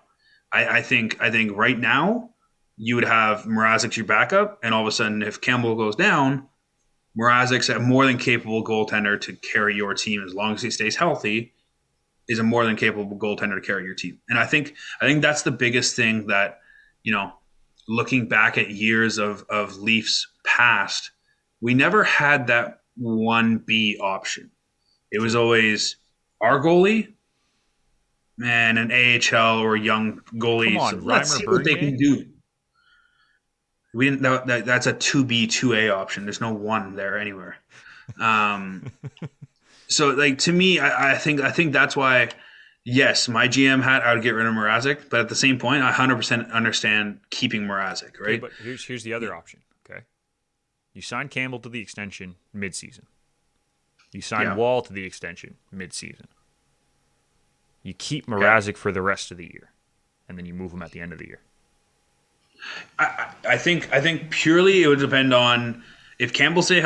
I think right now you would have Mrazek your backup, and all of a sudden, if Campbell goes down, Mrazek's a more than capable goaltender to carry your team as long as he stays healthy. Is a more than capable goaltender to carry your team, and I think that's the biggest thing that you know. Looking back at years of Leafs past, we never had that one B option. It was True. always our goalie and an AHL or young Come goalie. So on, let's Reimer see what they can Bernier. do. We didn't. That's a 2B 2A option. There's no one there anywhere. Um, so like to me, I think that's why. Yes, my GM hat, I would get rid of Mrazek, but at the same point, I 100% understand keeping Mrazek. Okay, Right? but here's the other option. Okay, you sign Campbell to the extension midseason. You sign Yeah. Wall to the extension midseason. You keep Okay. Mrazek for the rest of the year, and then you move him at the end of the year. I think purely it would depend on if Campbell stays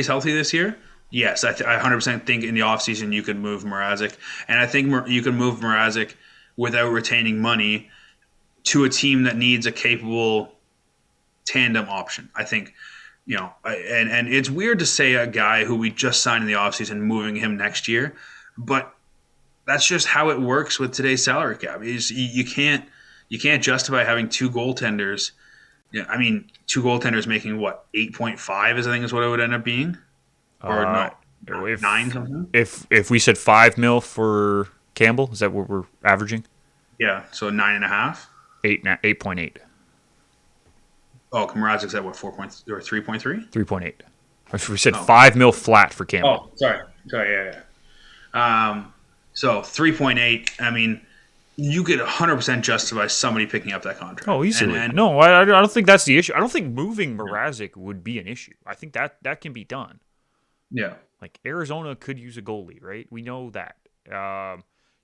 healthy this year. Yes, I 100% think in the offseason you could move Mrazek, and I think you can move Mrazek without retaining money to a team that needs a capable tandem option. I think and it's weird to say a guy who we just signed in the offseason moving him next year, but that's just how it works with today's salary cap. You can't justify having two goaltenders. Yeah, I mean, two goaltenders making what 8.5 is I think is what it would end up being, or Uh, no, nine if something. if we said 5 mil for Campbell, is that what we're averaging? Yeah, so 9.5. 8.8, Oh, Mrazek's at what 4 or 3.3? 3.8. If we said Oh, 5 mil flat for Campbell. sorry, yeah. So 3.8. I mean, you could 100% justify somebody picking up that Oh, contract, and easily. and No, I don't think that's the issue. I don't think moving Mrazek would be an issue. I think that can be done. yeah, Like Arizona could use a goalie, right? We know that.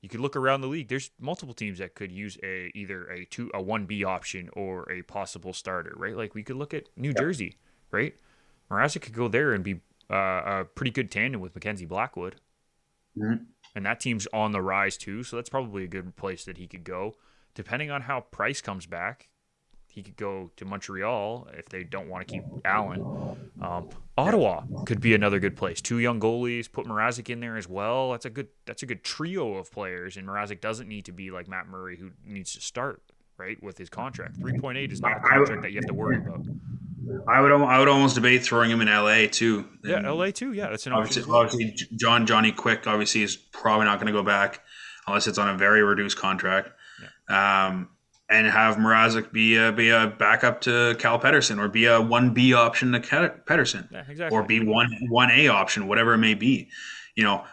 You could look around the league. There's multiple teams that could use either a 1B option or a possible starter, right? Like we could look at New yeah. Jersey, right? Mrazek could go there and be a pretty good tandem with Mackenzie Blackwood, Mhm. and that team's on the rise too. So that's probably a good place that he could go, depending on how Price comes back. He could go to Montreal if they don't want to keep Allen. Um, Yeah. Ottawa could be another good place. Two young goalies, put Mrazek in there as well. That's a good trio of players, and Mrazek doesn't need to be like Matt Murray who needs to start right with his contract. 3.8 is not a contract that you have to worry about. I would almost debate throwing him in LA too, Yeah, and LA too. Yeah, that's an option obviously as well. obviously Johnny Quick obviously is probably not going to go back unless it's on a very reduced contract. Yeah, Um, and have Mrazek be a backup to Cal Pedersen or be a 1B option to Pedersen yeah, or exactly. be one A option, whatever it may be.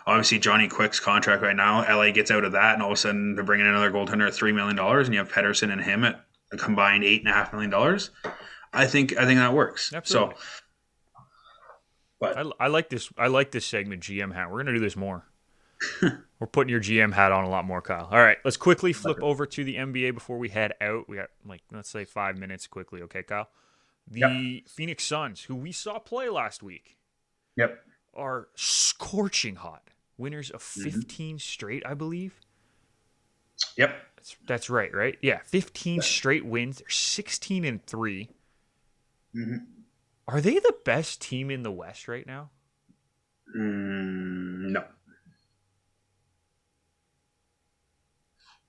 Obviously Johnny Quick's contract right now, LA gets out of that, and all of a sudden they're bringing in another goaltender at $3 million, and you have Pedersen and him at a combined $8.5 million. I think that works. So, Absolutely. but I like this. I like this segment, GM hat. We're gonna do this more. We're putting your GM hat on a lot more, Kyle. All right, let's quickly flip over to the NBA before we head out. We got like let's say 5 minutes quickly, okay, Kyle? yep, The Phoenix Suns, who we saw play last week, yep, are scorching hot. Winners of hmm 15 straight, I believe. yep. That's right, right? Yeah, 15 straight wins. They're 16-3. hmm Are they the best team in the West right now? No,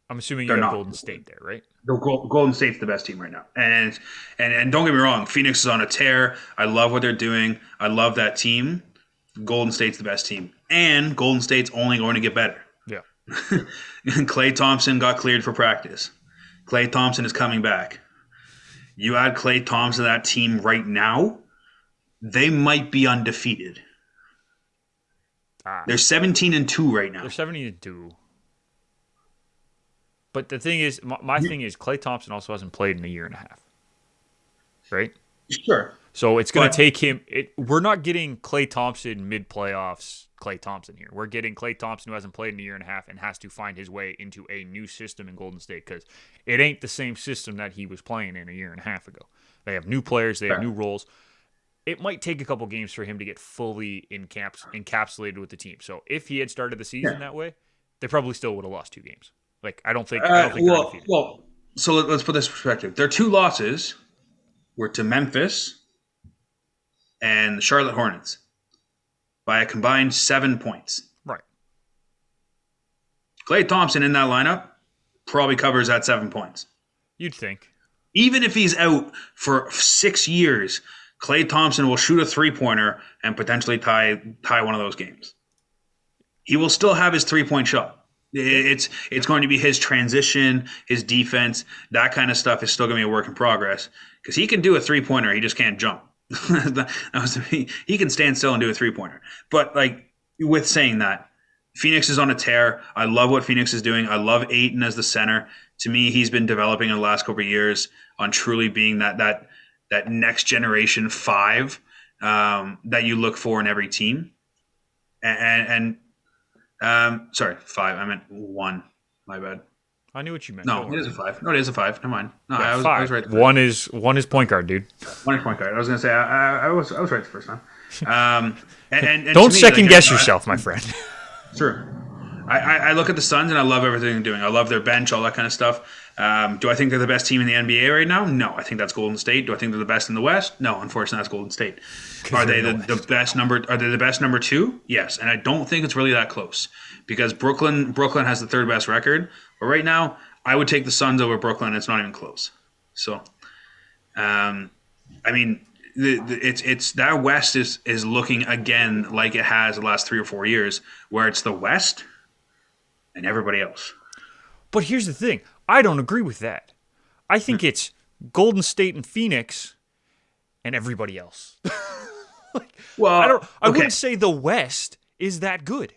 I'm assuming you they're have not. Golden State there, right? The Golden State's the best team right now, and don't get me wrong, Phoenix is on a tear. I love what they're doing. I love that team. Golden State's the best team, and Golden State's only going to get better. Yeah. Clay Thompson got cleared for practice. Clay Thompson is coming back. You add Clay Thompson to that team right now, they might be undefeated. Ah, They're 17-2 right they're now. 70-2. But the thing is, my thing is, Clay Thompson also hasn't played in a year and a half, right? Sure. So it's going to But take him. We're not getting Klay Thompson mid-playoffs Klay Thompson here. We're getting Klay Thompson who hasn't played in a year and a half and has to find his way into a new system in Golden State because it ain't the same system that he was playing in a year and a half ago. They have new players. They have new roles. It might take a couple games for him to get fully encapsulated with the team. So if he had started the season that way, they probably still would have lost 2 games. Like I don't think they're undefeated. so let's put this in perspective. Their 2 losses were to Memphis and the Charlotte Hornets by a combined 7 points. Right. Klay Thompson in that lineup probably covers that 7 points. You'd think. Even if he's out for 6 years, Klay Thompson will shoot a 3-pointer and potentially tie one of those games. He will still have his 3-point shot. It's going to be his transition, his defense, that kind of stuff is still going to be a work in progress because he can do a 3-pointer, he just can't jump. He can stand still and do a 3-pointer. But like with saying that, Phoenix is on a tear. I love what Phoenix is doing. I love Ayton as the center. To me, he's been developing in the last couple of years on truly being that next generation 5 that you look for in every team. Sorry, 5. I meant 1. My bad. I knew what you meant. No, it is a 5. No, it is a 5. Never mind. No, yeah, I was right. One is point guard, dude. 1 is point guard. I was gonna say I was right the first time. And don't second guess yourself, my friend. Sure. I look at the Suns and I love everything they're doing. I love their bench, all that kind of stuff. Do I think they're the best team in the NBA right now? No, I think that's Golden State. Do I think they're the best in the West? No, unfortunately, that's Golden State. Are they the best number? Are they the best number 2? Yes, and I don't think it's really that close because Brooklyn has the 3rd best record. But right now, I would take the Suns over Brooklyn. It's not even close. So, I mean, it's that West is looking again like it has the last 3 or 4 years, where it's the West and everybody else. But here's the thing. I don't agree with that. I think it's Golden State and Phoenix and everybody else. I wouldn't say the West is that good.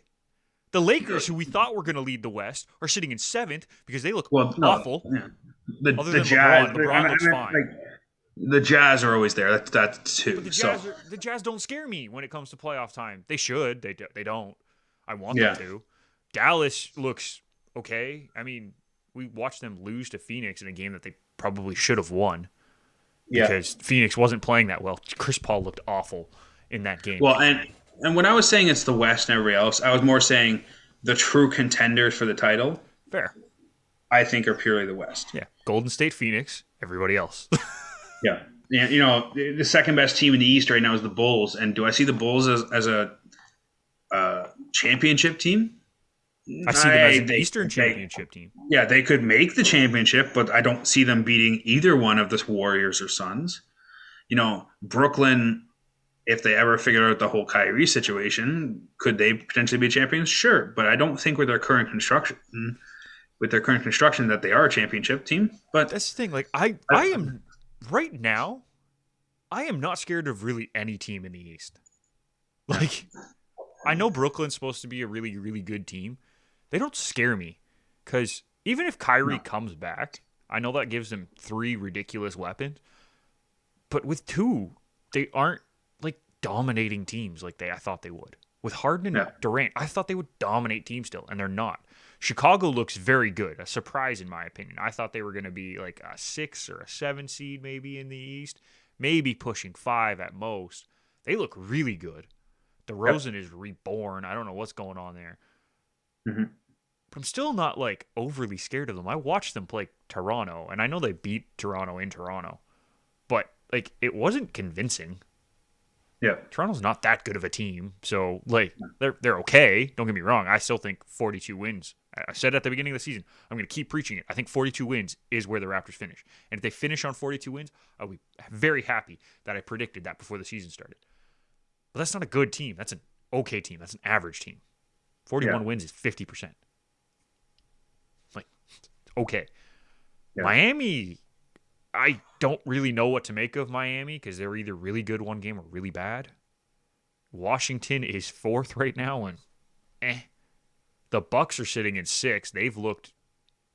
The Lakers, who we thought were going to lead the West, are sitting in 7th because they look awful. Yeah. Other than Jazz, LeBron looks fine. The Jazz are always there. That's too. But the Jazz don't scare me when it comes to playoff time. They should. They don't. I want them to. Dallas looks okay. I mean, we watched them lose to Phoenix in a game that they probably should have won because Phoenix wasn't playing that well. Chris Paul looked awful in that game. Well, and when I was saying it's the West and everybody else, I was more saying the true contenders for the title. Fair. I think are purely the West. Yeah. Golden State, Phoenix, everybody else. Yeah. You know, the second best team in the East right now is the Bulls. And do I see the Bulls as a championship team? I see them as an Eastern championship team. Yeah, they could make the championship, but I don't see them beating either one of the Warriors or Suns. You know, Brooklyn, if they ever figure out the whole Kyrie situation, could they potentially be champions? Sure, but I don't think with their current construction that they are a championship team. But that's the thing. Like I am right now, I am not scared of really any team in the East. Like I know Brooklyn's supposed to be a really, really good team. They don't scare me because even if Kyrie comes back, I know that gives them 3 ridiculous weapons. But with 2, they aren't like dominating teams like I thought they would. With Harden and Durant, I thought they would dominate teams still, and they're not. Chicago looks very good, a surprise in my opinion. I thought they were going to be like a 6 or a 7 seed maybe in the East, maybe pushing 5 at most. They look really good. DeRozan is reborn. I don't know what's going on there. Mm-hmm. But I'm still not like overly scared of them. I watched them play Toronto, and I know they beat Toronto in Toronto, but like it wasn't convincing. Yeah, Toronto's not that good of a team, so like they're okay. Don't get me wrong. I still think 42 wins. I said at the beginning of the season, I'm going to keep preaching it. I think 42 wins is where the Raptors finish, and if they finish on 42 wins, I'll be very happy that I predicted that before the season started. But that's not a good team. That's an okay team. That's an average team. 41 wins is 50%. Like, okay. Yeah. Miami, I don't really know what to make of Miami because they're either really good one game or really bad. Washington is 4th right now, and The Bucks are sitting in 6th. They've looked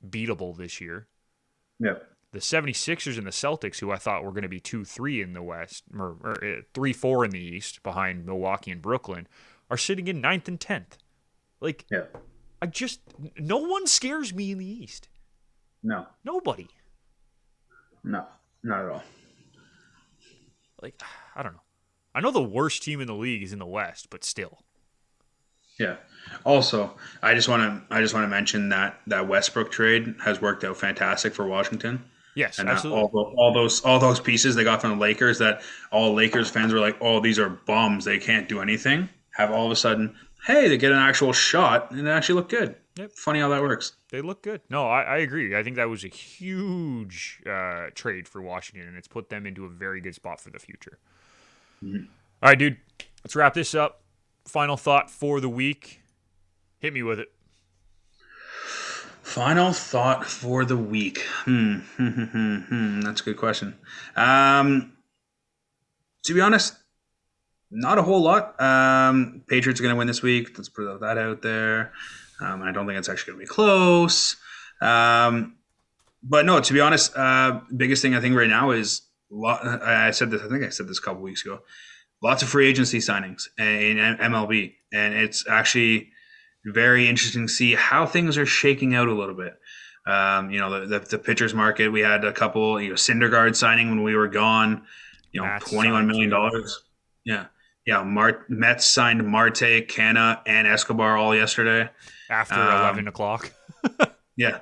beatable this year. Yeah. The 76ers and the Celtics, who I thought were going to be 2-3 in the West, or 3-4 in the East, behind Milwaukee and Brooklyn, are sitting in 9th and 10th. Like, Yeah. no one scares me in the East. No. Nobody. No. Not at all. Like, I don't know. I know the worst team in the league is in the West, but still. Yeah. Also, I just want to mention that Westbrook trade has worked out fantastic for Washington. Yes, And that absolutely. all those pieces they got from the Lakers that all Lakers fans were like, "Oh, these are bums. They can't do anything." Have all of a sudden, hey, they get an actual shot and it actually looked good. Yep. Funny how that works. They look good. No, I agree. I think that was a huge trade for Washington, and it's put them into a very good spot for the future. Mhm. All right, dude. Let's wrap this up. Final thought for the week. Hit me with it. Final thought for the week. That's a good question. To be honest, not a whole lot. Patriots are going to win this week. Let's put that out there. I don't think it's actually going to be close. But no, to be honest, biggest thing I think right now is I said this. I think I said this a couple weeks ago. Lots of free agency signings in MLB, and it's actually very interesting to see how things are shaking out a little bit. The pitchers market. We had a couple. Syndergaard signing when we were gone. Matt's $21 million. signed Yeah, yeah. Mets signed Marte, Canna, and Escobar all yesterday. after 11 o'clock. Yeah.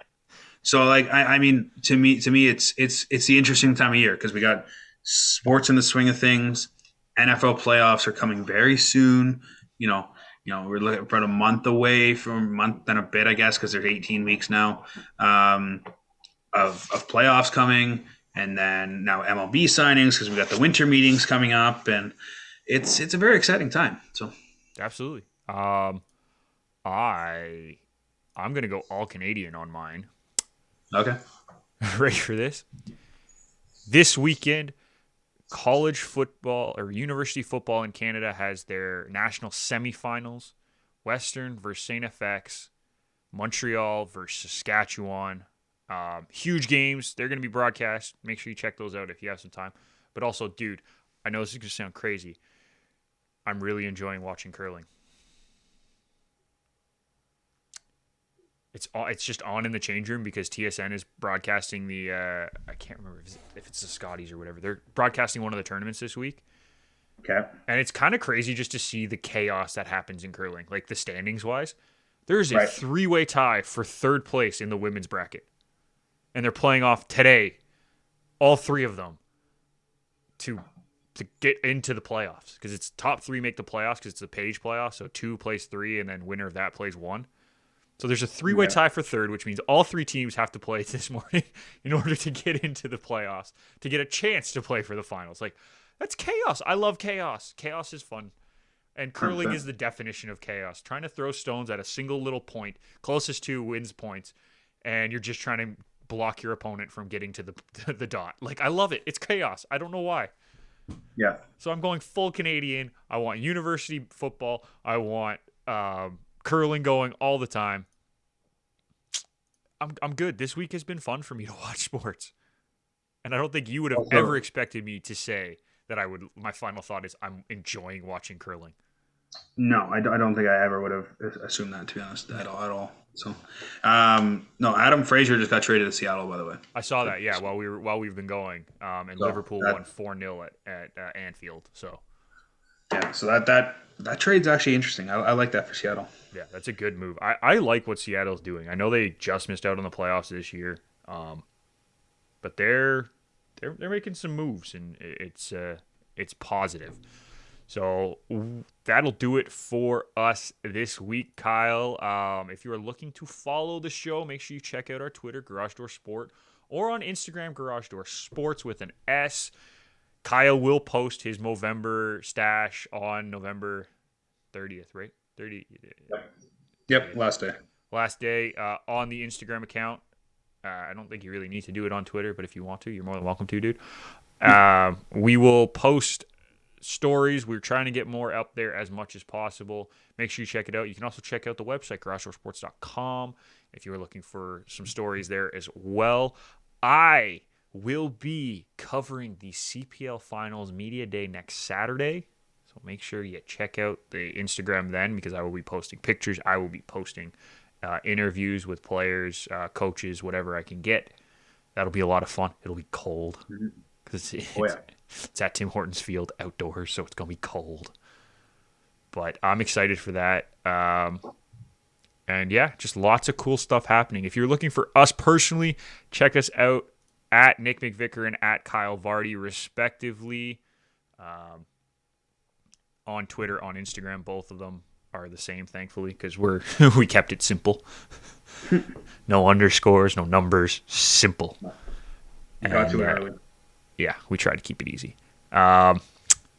So I mean, to me, it's the interesting time of year because we got sports in the swing of things. NFL playoffs are coming very soon. We're looking about a month away from a month and a bit, I guess, because there's 18 weeks now of playoffs coming, and then now MLB signings because we got the winter meetings coming up, and it's a very exciting time. So Absolutely. I'm gonna go all Canadian on mine. okay, Ready for this? This weekend, college football or university football in Canada has their national semifinals. Western versus St. FX, Montreal versus Saskatchewan. Huge games. They're going to be broadcast. Make sure you check those out if you have some time. But also, dude, I know this is going to sound crazy. I'm really enjoying watching curling. It's just on in the change room because TSN is broadcasting the I can't remember if it's the Scotties or whatever. They're broadcasting one of the tournaments this week. okay, And it's kind of crazy just to see the chaos that happens in curling, like the standings wise. There's a right, three-way tie for third place in the women's bracket. And they're playing off today, all three of them, to get into the playoffs. Because it's top three make the playoffs because it's the page playoffs. So 2 plays 3, and then winner of that plays 1. So there's a three-way tie for third, which means all 3 teams have to play this morning in order to get into the playoffs, to get a chance to play for the finals. Like, that's chaos. I love chaos. Chaos is fun. And curling 100%. is the definition of chaos. Trying to throw stones at a single little point, closest to wins points, and you're just trying to block your opponent from getting to the dot. Like, I love it. It's chaos. I don't know why. Yeah. So I'm going full Canadian. I want university football. I want curling going all the time. I'm good. This week has been fun for me to watch sports. And I don't think you would have ever expected me to say that I would. My final thought is I'm enjoying watching curling. No, I don't think I ever would have assumed that, to be honest, at all. So, no, Adam Frazier just got traded to Seattle, by the way. I saw that, yeah, while we've been going, and So Liverpool that- won 4-0 at Anfield. So Yeah, so that trade's actually interesting. I like that for Seattle. yeah, that's a good move. I like what Seattle's doing. I know they just missed out on the playoffs this year, but they're making some moves, and it's positive. So that'll do it for us this week, Kyle. If you are looking to follow the show, make sure you check out our Twitter, Garage Door Sport, or on Instagram, Garage Door Sports with an S. Kyle will post his Movember stash on November 30th, right? 30. Yep, last day. Last day on the Instagram account. I don't think you really need to do it on Twitter, but if you want to, you're more than welcome to, dude. We will post stories. We're trying to get more up there as much as possible. Make sure you check it out. You can also check out the website, garagedoorsports.com, if you're looking for some stories there as well. I will be covering the CPL Finals Media Day next Saturday. So make sure you check out the Instagram then, because I will be posting pictures. I will be posting interviews with players, coaches, whatever I can get. That'll be a lot of fun. It'll be cold because it's at Tim Hortons Field outdoors, so it's going to be cold. But I'm excited for that. And yeah, just lots of cool stuff happening. If you're looking for us personally, check us out at Nick McVicker and at Kyle Vardy, respectively. On Twitter, on Instagram, both of them are the same, thankfully, because we kept it simple. No underscores, no numbers, simple. Got too early. Yeah, we tried to keep it easy. Other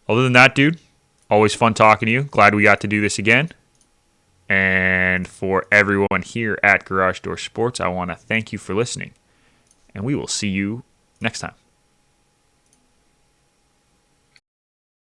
than that, dude, always fun talking to you. Glad we got to do this again. And for everyone here at Garage Door Sports, I want to thank you for listening. And we will see you next time.